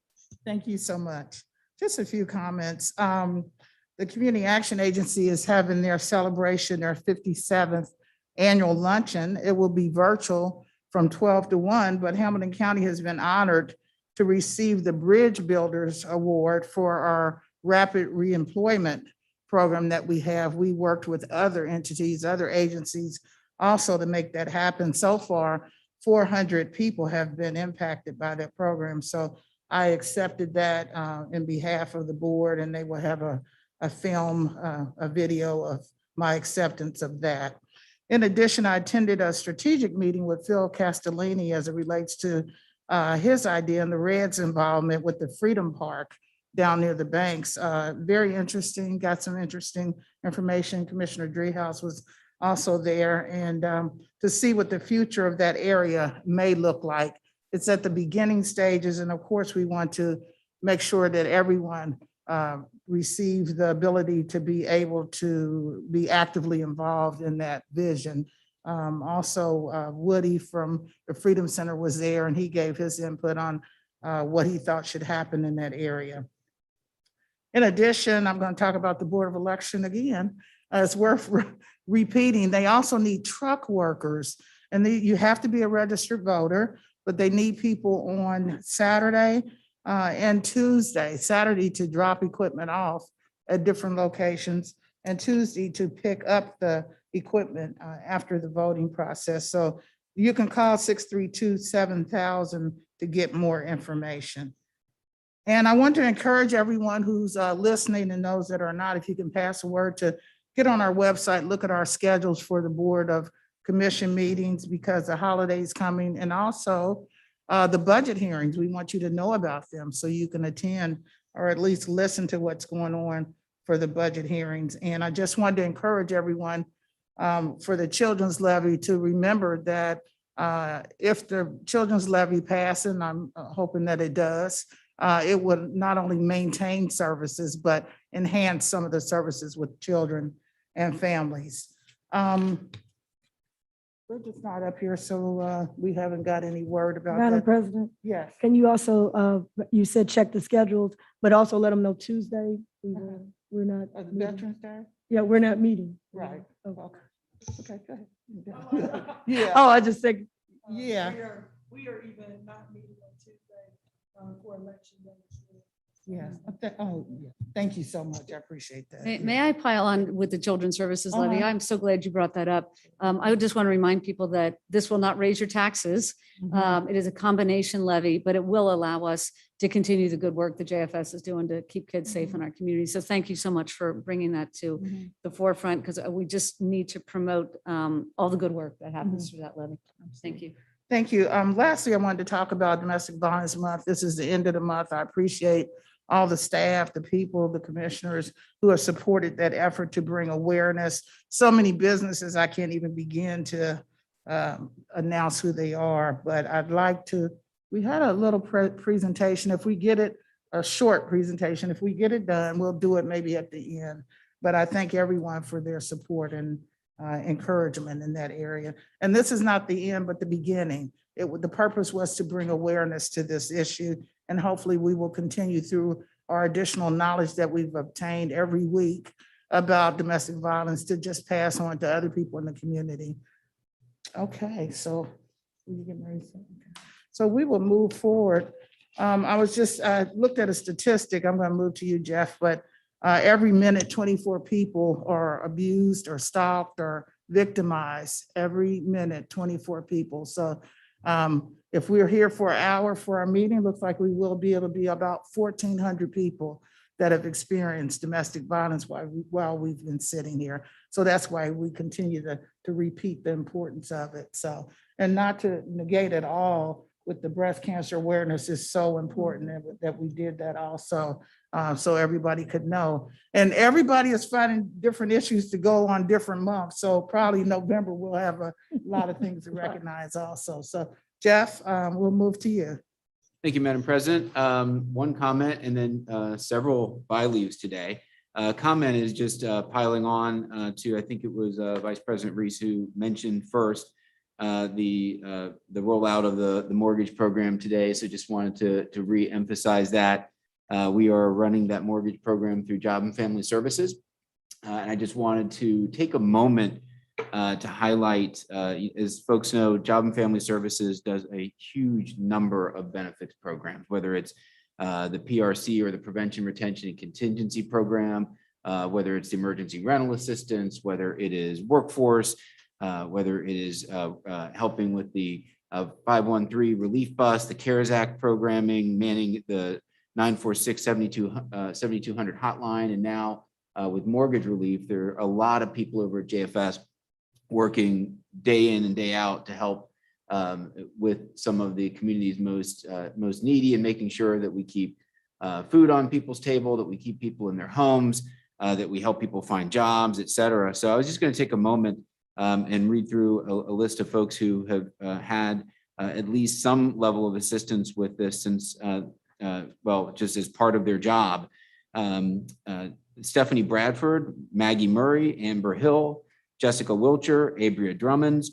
Thank you so much. Just a few comments. The Community Action Agency is having their celebration, their 57th annual luncheon. It will be virtual from 12 to 1, but Hamilton County has been honored to receive the Bridge Builders Award for our rapid reemployment program that we have. We worked with other entities, other agencies also to make that happen. So far, 400 people have been impacted by that program. So I accepted that in behalf of the board, and they will have a film, a video of my acceptance of that. In addition, I attended a strategic meeting with Phil Castellini as it relates to his idea and the Reds' involvement with the Freedom Park down near the banks. Very interesting, got some interesting information. Commissioner Driehaus was also there, and to see what the future of that area may look like. It's at the beginning stages, and of course, we want to make sure that everyone receive the ability to be able to be actively involved in that vision. Also, Woody from the Freedom Center was there and he gave his input on what he thought should happen in that area. In addition, I'm going to talk about the Board of Election again. It's worth repeating. They also need truck workers, and you have to be a registered voter, but they need people on Saturday and Tuesday. Saturday to drop equipment off at different locations, and Tuesday to pick up the equipment after the voting process. So you can call 632-7000 to get more information. And I want to encourage everyone who's listening and those that are not, if you can pass a word to get on our website, look at our schedules for the Board of Commission meetings, because the holiday's coming, and also the budget hearings. We want you to know about them so you can attend or at least listen to what's going on for the budget hearings. And I just wanted to encourage everyone for the children's levy to remember that if the children's levy passes, and I'm hoping that it does, it will not only maintain services, but enhance some of the services with children and families. We're just not up here, so we haven't got any word about Madam that. President, Yes. can you also, you said check the schedules, but also let them know Tuesday, we're not. meeting. Veterans Day? Yeah, we're not meeting. Right. Oh, Okay, go ahead. Yeah, Oh, I just said. yeah. We are even not meeting on Tuesday for election day. Yes. Oh, yeah. Thank you so much. I appreciate that. May I pile on with the Children's Services Levy? Uh-huh. I'm so glad you brought that up. I would just want to remind people that this will not raise your taxes. Mhm. It is a combination levy, but it will allow us to continue the good work the JFS is doing to keep kids safe in our community. So thank you so much for bringing that to Mhm. the forefront, because we just need to promote all the good work that happens through that levy. Thank you. Thank you. Lastly, I wanted to talk about Domestic Violence Month. This is the end of the month. I appreciate all the staff, the people, the commissioners who have supported that effort to bring awareness. So many businesses, I can't even begin to announce who they are, but I'd like to, we had a little presentation. If we get it, a short presentation, if we get it done, we'll do it maybe at the end. But I thank everyone for their support and encouragement in that area. And this is not the end, but the beginning. The purpose was to bring awareness to this issue, and hopefully we will continue through our additional knowledge that we've obtained every week about domestic violence to just pass on to other people in the community. Okay, so will you get ready? So we will move forward. I looked at a statistic. I'm going to move to you, Jeff, but every minute, 24 people are abused or stalked or victimized. Every minute, 24 people. So if we're here for an hour for our meeting, looks like we will be able to be about 1,400 people that have experienced domestic violence while we've been sitting here. So that's why we continue to repeat the importance of it. So, and not to negate at all with the breast cancer awareness is so important that we did that also, so everybody could know. And everybody is finding different issues to go on different months. So probably November, we'll have a lot of things to recognize also. So Jeff, we'll move to you. Thank you, Madam President. One comment and then several by leaves today. Comment is just piling on to, I think it was Vice President Reese who mentioned first the rollout of the mortgage program today. So just wanted to re-emphasize that. We are running that mortgage program through Job and Family Services. And I just wanted to take a moment to highlight, as folks know, Job and Family Services does a huge number of benefits programs, whether it's the PRC or the Prevention, Retention, and Contingency Program, whether it's the Emergency Rental Assistance, whether it is workforce, whether it is helping with the 513 relief bus, the CARES Act programming, manning the 946-7200 hotline, and now with mortgage relief, there are a lot of people over at JFS working day in and day out to help with some of the community's most needy, and making sure that we keep food on people's table, that we keep people in their homes, that we help people find jobs, et cetera. So I was just going to take a moment and read through a list of folks who have had at least some level of assistance with this since, well, just as part of their job. Stephanie Bradford, Maggie Murray, Amber Hill, Jessica Wilcher, Abria Drummonds,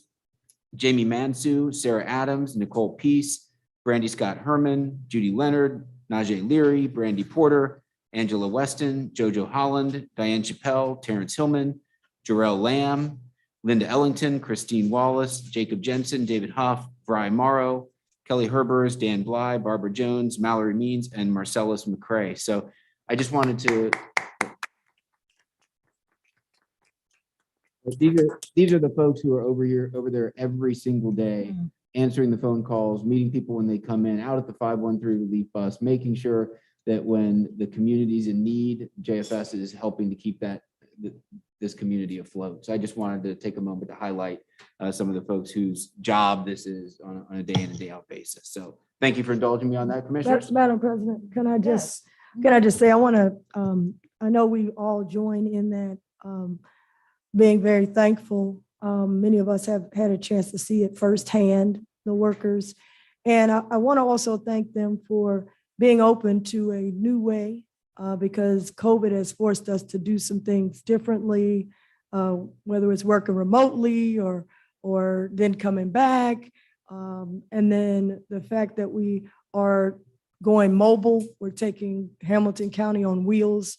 Jamie Mansu, Sarah Adams, Nicole Peace, Brandy Scott Herman, Judy Leonard, Najee Leary, Brandy Porter, Angela Weston, Jojo Holland, Diane Chappelle, Terrence Hillman, Jarrell Lamb, Linda Ellington, Christine Wallace, Jacob Jensen, David Huff, Brian Morrow, Kelly Herbers, Dan Bly, Barbara Jones, Mallory Means, and Marcellus McCray. So I just wanted to. These are the folks who are over there every single day, answering the phone calls, meeting people when they come in, out at the 513 relief bus, making sure that when the community's in need, JFS is helping to keep this community afloat. So I just wanted to take a moment to highlight some of the folks whose job this is on a day in and day out basis. So thank you for indulging me on that, Commissioners. Madam President, can I just say, I want to, I know we all join in that, being very thankful. Many of us have had a chance to see it firsthand, the workers. And I want to also thank them for being open to a new way, because COVID has forced us to do some things differently, whether it's working remotely or then coming back. And then the fact that we are going mobile, we're taking Hamilton County on wheels.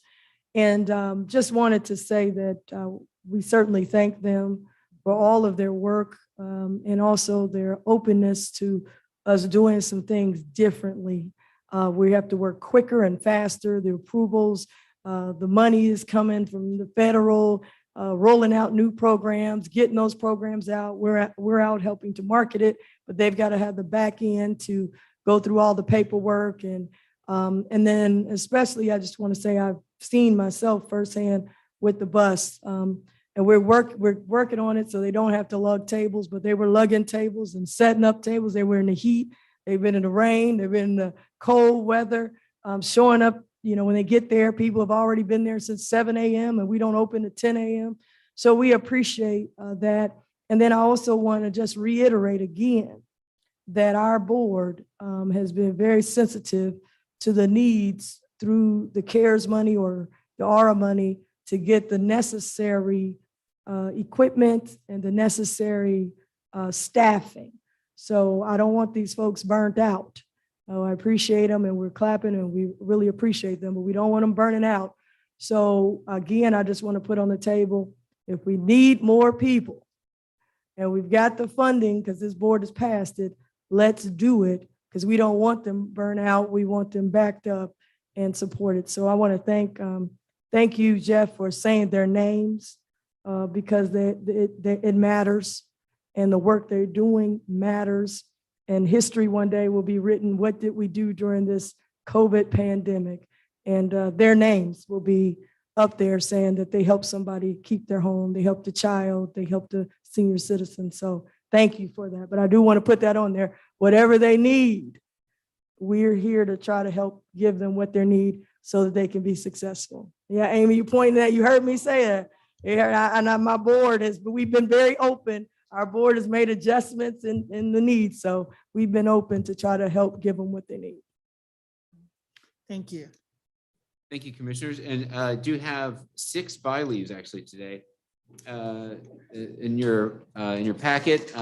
And just wanted to say that we certainly thank them for all of their work, and also their openness to us doing some things differently. We have to work quicker and faster. The approvals, the money is coming from the federal, rolling out new programs, getting those programs out. We're out helping to market it, but they've got to have the back end to go through all the paperwork. And then especially, I just want to say, I've seen myself firsthand with the bus. And we're working on it so they don't have to lug tables, but they were lugging tables and setting up tables. They were in the heat. They've been in the rain. They've been in the cold weather, showing up, when they get there. People have already been there since 7 a.m. and we don't open at 10 a.m. So we appreciate that. And then I also want to just reiterate again that our board has been very sensitive to the needs through the CARES money or the ARA money to get the necessary equipment and the necessary staffing. So I don't want these folks burnt out. I appreciate them and we're clapping and we really appreciate them, but we don't want them burning out. So again, I just want to put on the table, if we need more people and we've got the funding because this board has passed it, let's do it, because we don't want them burnt out. We want them backed up and supported. So I want to thank you, Jeff, for saying their names, because it matters and the work they're doing matters. And history one day will be written, what did we do during this COVID pandemic? And their names will be up there saying that they helped somebody keep their home, they helped a child, they helped a senior citizen. So thank you for that. But I do want to put that on there. Whatever they need, we're here to try to help give them what they need so that they can be successful. Yeah, Amy, you pointed that, you heard me say that. Yeah, and my board we've been very open. Our board has made adjustments in the needs. So we've been open to try to help give them what they need. Thank you. Thank you, Commissioners. And I do have 6 by leaves actually today in your packet.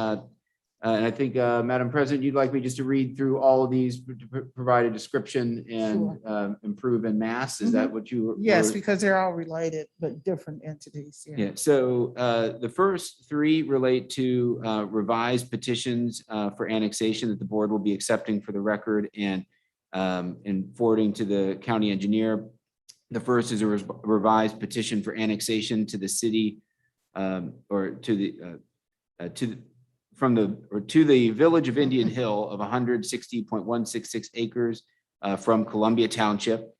And I think, Madam President, you'd like me just to read through all of these, to provide a description and improve en masse. Is that what you were? Yes, because they're all related, but different entities. Yeah, so the first 3 relate to revised petitions for annexation that the board will be accepting for the record and forwarding to the county engineer. The first is a revised petition for annexation to the city or to the village of Indian Hill of 160.166 acres from Columbia Township.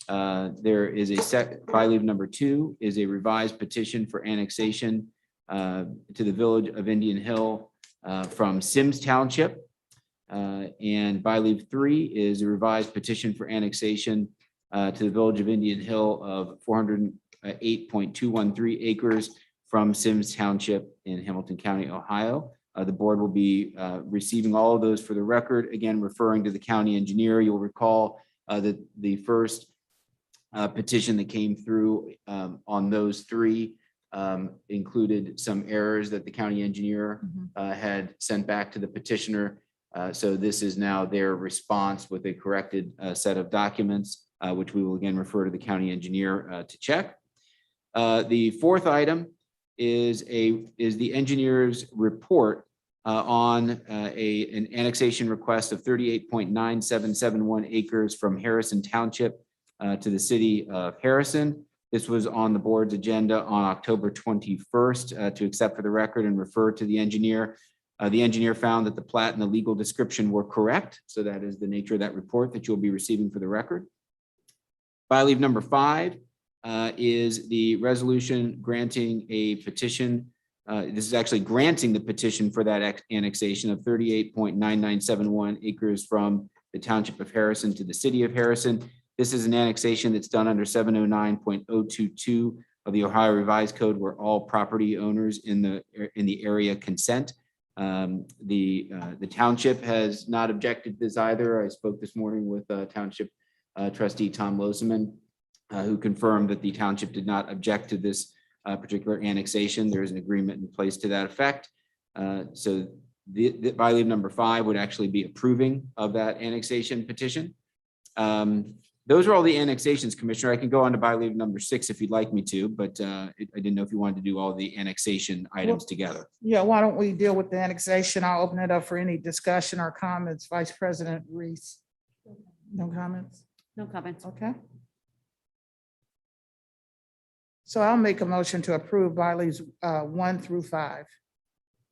There is by leave number 2 is a revised petition for annexation to the village of Indian Hill from Sims Township. And by leave 3 is a revised petition for annexation to the village of Indian Hill of 408.213 acres from Sims Township in Hamilton County, Ohio. The board will be receiving all of those for the record, again, referring to the county engineer. You'll recall that the first petition that came through on those 3 included some errors that the county engineer had sent back to the petitioner. So this is now their response with a corrected set of documents, which we will again refer to the county engineer to check. The fourth item is the engineer's report on an annexation request of 38.9771 acres from Harrison Township to the city of Harrison. This was on the board's agenda on October 21st to accept for the record and refer to the engineer. The engineer found that the plat and the legal description were correct. So that is the nature of that report that you'll be receiving for the record. By leave number 5 is the resolution granting a petition. This is actually granting the petition for that annexation of 38.9971 acres from the township of Harrison to the city of Harrison. This is an annexation that's done under 709.022 of the Ohio Revised Code, where all property owners in the area consent. The township has not objected to this either. I spoke this morning with township trustee Tom Loseman, who confirmed that the township did not object to this particular annexation. There is an agreement in place to that effect. So the by leave number 5 would actually be approving of that annexation petition. Those are all the annexations, Commissioner. I can go on to by leave number 6 if you'd like me to, but I didn't know if you wanted to do all the annexation items together. Yeah, why don't we deal with the annexation? I'll open it up for any discussion or comments. Vice President Reese. No comments? No comments. Okay. So I'll make a motion to approve by leaves 1 through 5.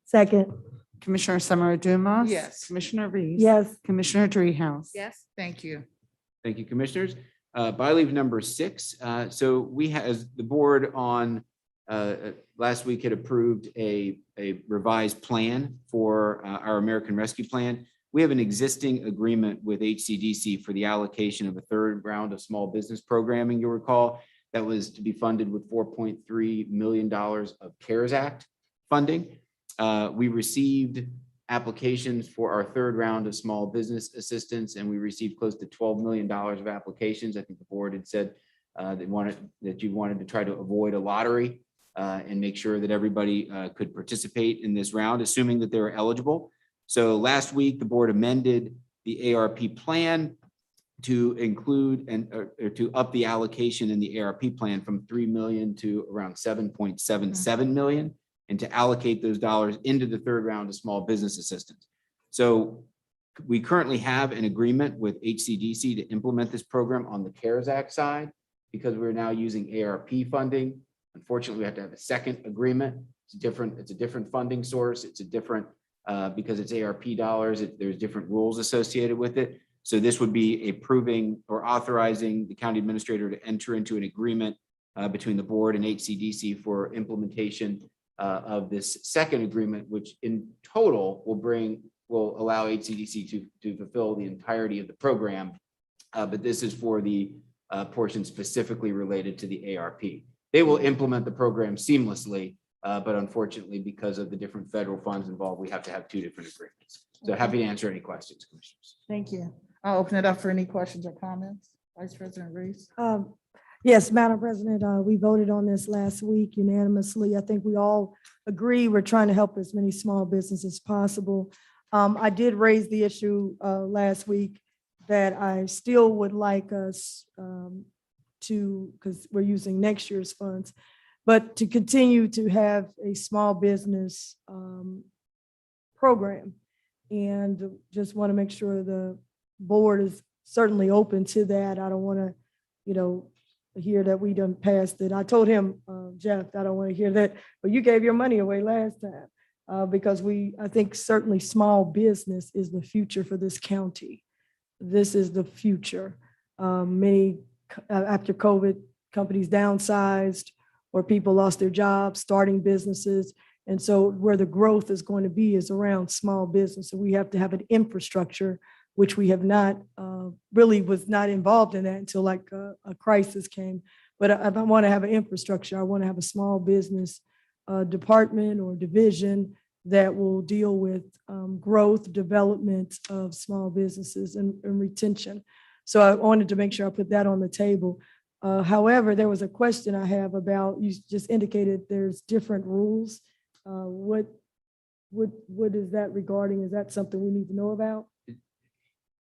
Second. Commissioner Summer Dumas. Yes. Commissioner Reese. Yes. Commissioner Dreehouse. Yes. Thank you. Thank you, Commissioners. By leave number 6. So we, as the board on last week, had approved a revised plan for our American Rescue Plan. We have an existing agreement with HCDC for the allocation of a third round of small business programming. You'll recall that was to be funded with $4.3 million of CARES Act funding. We received applications for our third round of small business assistance, and we received close to $12 million of applications. I think the board had said that you wanted to try to avoid a lottery and make sure that everybody could participate in this round, assuming that they were eligible. So last week, the board amended the ARP plan to include or to up the allocation in the ARP plan from 3 million to around 7.77 million, and to allocate those dollars into the third round of small business assistance. So we currently have an agreement with HCDC to implement this program on the CARES Act side, because we're now using ARP funding. Unfortunately, we have to have a second agreement. It's a different funding source. It's a different, because it's ARP dollars, there's different rules associated with it. So this would be approving or authorizing the county administrator to enter into an agreement between the board and HCDC for implementation of this second agreement, which in total will allow HCDC to fulfill the entirety of the program. But this is for the portion specifically related to the ARP. They will implement the program seamlessly, but unfortunately, because of the different federal funds involved, we have to have 2 different agreements. So happy to answer any questions, Commissioners. Thank you. I'll open it up for any questions or comments. Vice President Reese. Yes, Madam President, we voted on this last week unanimously. I think we all agree we're trying to help as many small businesses as possible. I did raise the issue last week that I still would like us to, because we're using next year's funds, but to continue to have a small business program. And just want to make sure the board is certainly open to that. I don't want to, hear that we done passed it. I told him, Jeff, I don't want to hear that, but you gave your money away last time because I think certainly small business is the future for this county. This is the future. Many, after COVID, companies downsized or people lost their jobs, starting businesses. And so where the growth is going to be is around small business. So we have to have an infrastructure, which we have not, really was not involved in that until like a crisis came. But if I want to have an infrastructure, I want to have a small business department or division that will deal with growth, development of small businesses and retention. So I wanted to make sure I put that on the table. However, there was a question I have about, you just indicated there's different rules. What what is that regarding? Is that something we need to know about?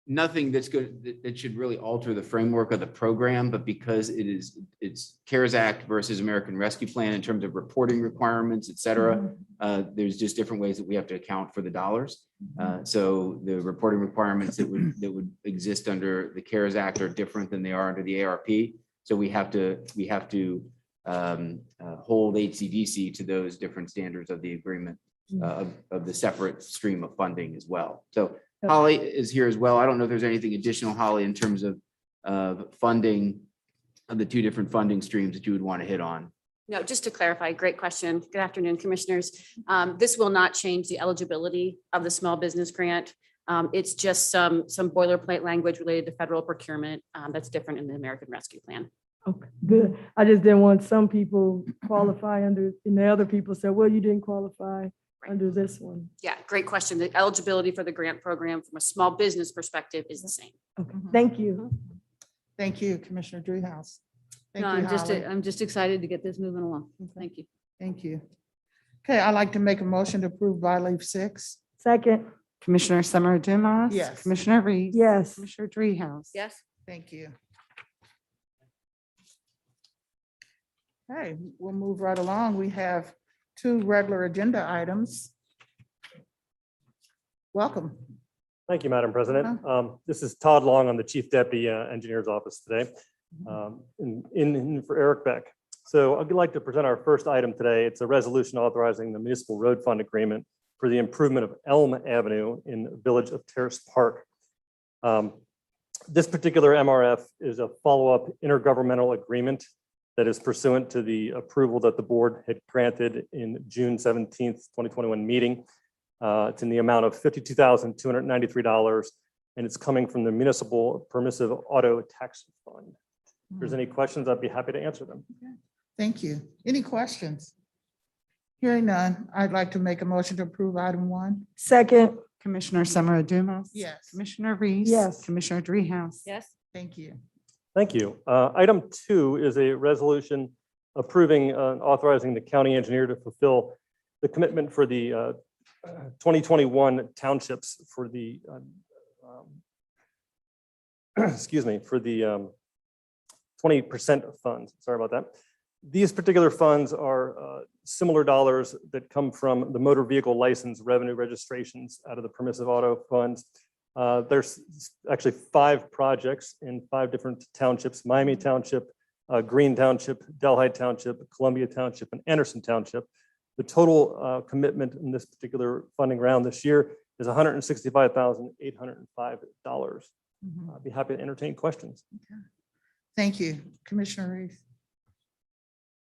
Nothing that's good, that should really alter the framework of the program, but because it's CARES Act versus American Rescue Plan in terms of reporting requirements, et cetera. There's just different ways that we have to account for the dollars. So the reporting requirements that would exist under the CARES Act are different than they are under the ARP. So we have to hold HCDC to those different standards of the agreement, of the separate stream of funding as well. So Holly is here as well. I don't know if there's anything additional, Holly, in terms of funding of the two different funding streams that you would want to hit on. No, just to clarify, great question. Good afternoon, commissioners. This will not change the eligibility of the small business grant. It's just some boilerplate language related to federal procurement that's different in the American Rescue Plan. Okay, good. I just didn't want some people qualify under, and the other people said, well, you didn't qualify under this one. Yeah, great question. The eligibility for the grant program from a small business perspective is the same. Okay, thank you. Thank you, Commissioner Dreehouse. Thank No, you, Holly. I'm just excited to get this moving along. Okay. Thank you. Thank you. Okay, I'd like to make a motion to approve by leave 6. Second, Commissioner Summer Dumas. Yes. Commissioner Reese. yes. Commissioner Dreehouse. Yes. Thank you. Okay, we'll move right along. We have 2 regular agenda items. Welcome. Thank you, Madam President. This is Todd Long. I'm the Chief Deputy Engineer's Office today, in for Eric Beck. So I'd like to present our first item today. It's a resolution authorizing the municipal road fund agreement for the improvement of Elm Avenue in the Village of Terrace Park. This particular MRF is a follow-up intergovernmental agreement that is pursuant to the approval that the board had granted in June 17th, 2021 meeting. It's in the amount of $52,293, and it's coming from the Municipal Permissive Auto Tax Fund. If there's any questions, I'd be happy to answer them. Thank you. Any questions? Hearing none, I'd like to make a motion to approve item 1. Second, Commissioner Summer Dumas. Yes. Commissioner Reese. Yes. Commissioner Dreehouse. Yes. Thank you. Thank you. Item 2 is a resolution approving, authorizing the county engineer to fulfill the commitment for the 2021 townships for the, excuse me, for the 20% of funds. Sorry about that. These particular funds are similar dollars that come from the motor vehicle license revenue registrations out of the permissive auto funds. There's actually 5 projects in 5 different townships: Miami Township, Green Township, Delhi Township, Columbia Township, and Anderson Township. The total commitment in this particular funding round this year is $165,805. I'd be happy to entertain questions. Thank you, Commissioner Reese.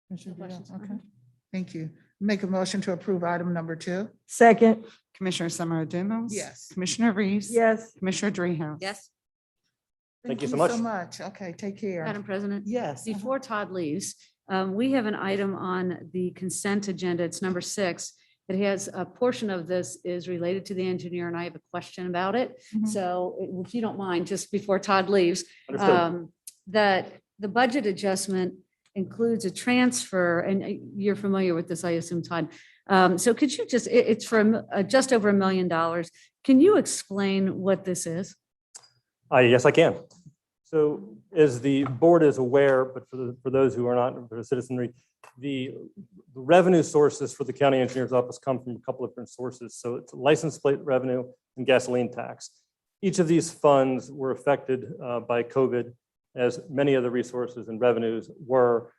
Commissioner Dreehouse, okay. Thank you. Make a motion to approve item number 2. second, Commissioner Summer Dumas. Yes. Commissioner Reese. yes. Commissioner Dreehouse. Yes. Thank you so much. Okay, take care. Madam President? Yes. Before Todd leaves, we have an item on the consent agenda. It's number 6. It has a portion of this is related to the engineer, and I have a question about it. Mhm. So if you don't mind, just before Todd leaves, Understood. that the budget adjustment includes a transfer, and you're familiar with this, I assume, Todd. So could you just, it's for just over $1 million. Can you explain what this is? Yes, I can. So as the board is aware, but for those who are not, for the citizenry, the revenue sources for the county engineer's office come from a couple of different sources. So it's license plate revenue and gasoline tax. Each of these funds were affected by COVID, as many of the resources and revenues were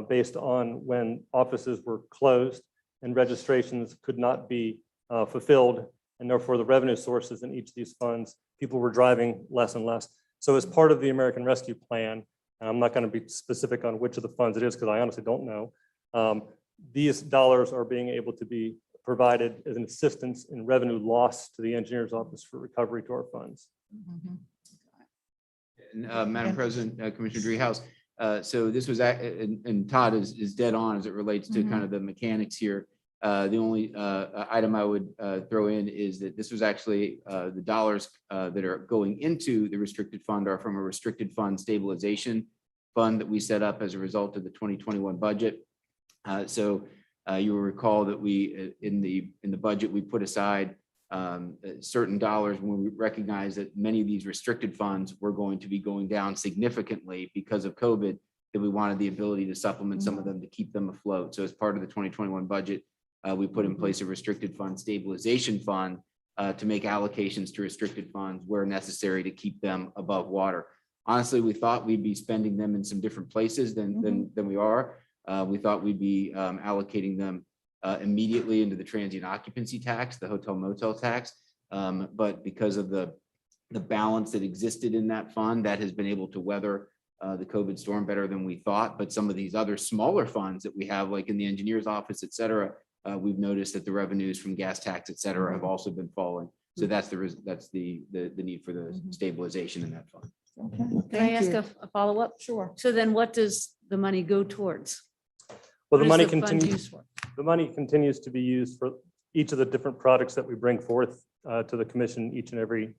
based on when offices were closed and registrations could not be fulfilled. And therefore, the revenue sources in each of these funds, people were driving less and less. So as part of the American Rescue Plan, and I'm not going to be specific on which of the funds it is because I honestly don't know, these dollars are being able to be provided as an assistance in revenue loss to the engineer's office for recovery to our funds. Mhm. And, Madam President, Commissioner Dreehouse, so this was, and Todd is dead on as it relates to kind of the mechanics here. The only item I would throw in is that this was actually the dollars that are going into the restricted fund are from a restricted fund stabilization fund that we set up as a result of the 2021 budget. So You will recall that we, in the budget, we put aside certain dollars when we recognize that many of these restricted funds were going to be going down significantly because of COVID, that we wanted the ability to supplement some of them to keep them afloat. So as part of the 2021 budget, we put in place a restricted fund stabilization fund to make allocations to restricted funds where necessary to keep them above water. Honestly, we thought we'd be spending them in some different places than we are. We thought we'd be allocating them immediately into the transient occupancy tax, the hotel motel tax. But because of the balance that existed in that fund, that has been able to weather the COVID storm better than we thought. But some of these other smaller funds that we have, like in the engineer's office, et cetera, we've noticed that the revenues from gas tax, et cetera, have also been falling. So that's the need for the stabilization in that fund. Okay, Can I thank ask you. a follow-up? Sure. So then what does the money go towards? Well, the What is money fund continues, used for? the money continues to be used for each of the different products that we bring forth to the commission each and every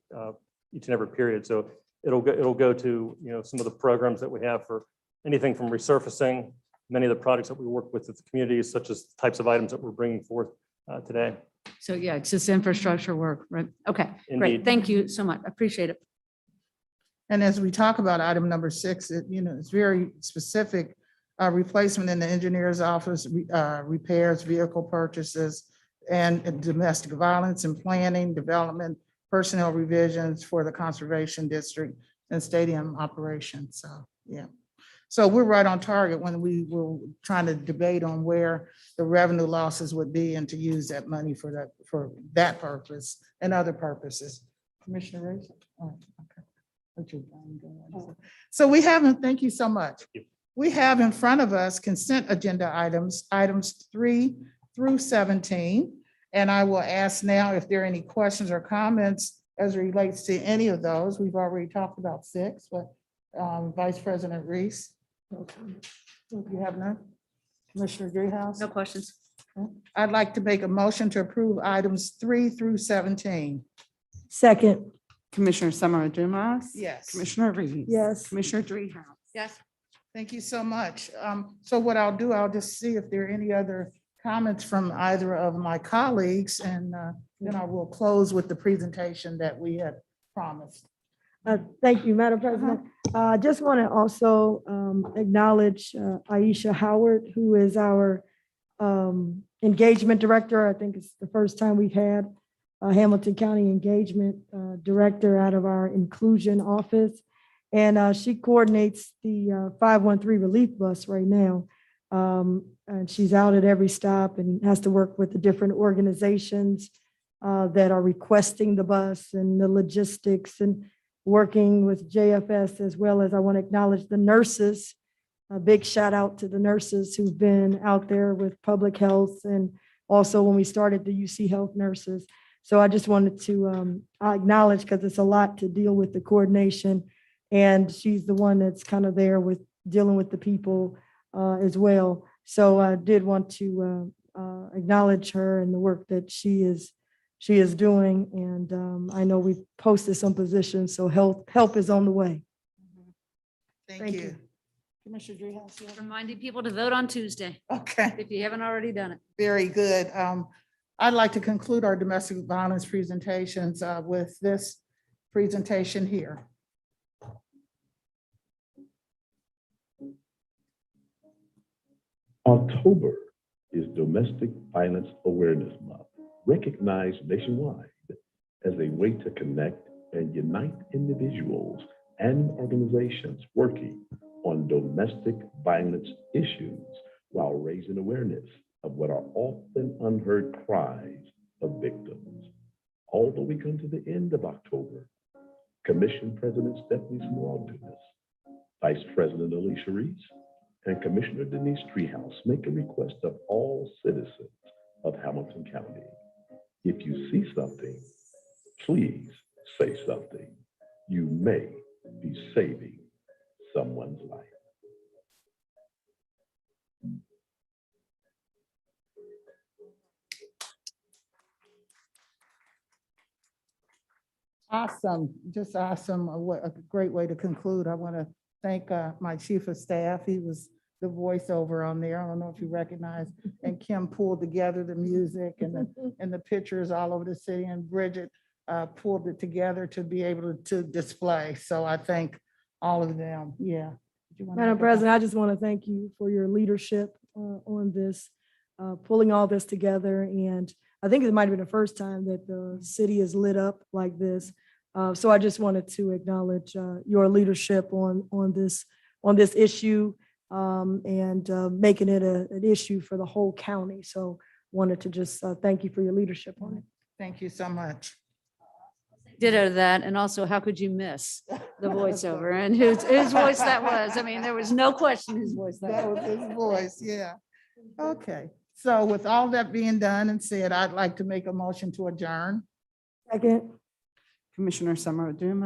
period. So it'll go to, some of the programs that we have for anything from resurfacing, many of the products that we work with the communities, such as types of items that we're bringing forth today. So yeah, it's just infrastructure work, right? Okay, great. Indeed. Thank you so much. I appreciate it. And as we talk about item number 6, it's very specific, replacement in the engineer's office, repairs, vehicle purchases, and domestic violence and planning, development, personnel revisions for the conservation district and stadium operations. So, yeah. So we're right on target when we were trying to debate on where the revenue losses would be and to use that money for that purpose and other purposes. Commissioner Ray? Oh, okay. So we haven't, thank you so much. We have in front of us consent agenda items 3 through 17. And I will ask now if there are any questions or comments as it relates to any of those. We've already talked about 6, but Vice President Reese. You have none? Commissioner Dreehouse? No questions. I'd like to make a motion to approve items 3 through 17. Second, Commissioner Summer Dumas. Yes. Commissioner Reese. Yes. Commissioner Dreehouse. Yes. Thank you so much. So what I'll do, I'll just see if there are any other comments from either of my colleagues, and then I will close with the presentation that we had promised. Thank you, Madam President. I just want to also acknowledge Aisha Howard, who is our engagement director. I think it's the first time we've had a Hamilton County engagement director out of our inclusion office. And she coordinates the 513 relief bus right now. And she's out at every stop and has to work with the different organizations that are requesting the bus and the logistics and working with JFS, as well as I want to acknowledge the nurses. A big shout out to the nurses who've been out there with public health, and also when we started the UC Health nurses. So I just wanted to acknowledge, because it's a lot to deal with the coordination. And she's the one that's kind of there with dealing with the people as well. So I did want to acknowledge her and the work that she is doing. And I know we've posted some positions, so help is on the way. Thank Thank you. you. Commissioner Dreehouse? you have- Reminding people to vote on Tuesday, Okay. if you haven't already done it. Very good. I'd like to conclude our domestic violence presentations with this presentation here. October is Domestic Violence Awareness Month, recognized nationwide as a way to connect and unite individuals and organizations working on domestic violence issues while raising awareness of what are often unheard cries of victims. Although we come to the end of October, Commission President Stephanie Smarl Dumas, Vice President Alicia Reese, and Commissioner Denise Treehouse make a request of all citizens of Hamilton County. If you see something, please say something. You may be saving someone's life. Awesome, just awesome. What a great way to conclude. I want to thank my chief of staff. He was the voiceover on there. I don't know if you recognize. And Kim pulled together the music and the pictures all over the city, and Bridget pulled it together to be able to display. So I thank all of them. Yeah. Did you wanna Madam add President, I just want to thank you for your leadership on this, pulling all this together. And I think it might have been the first time that the city is lit up like this. So I just wanted to acknowledge your leadership on this issue and making it an issue for the whole county. So wanted to just thank you for your leadership on it. Thank you so much. Ditto that, and also, how could you miss the voiceover and whose voice that was? I mean, there was no question whose voice that That was. was his voice, yeah. Okay, so with all that being done and said, I'd like to make a motion to adjourn. Second. Commissioner Summer Dumas.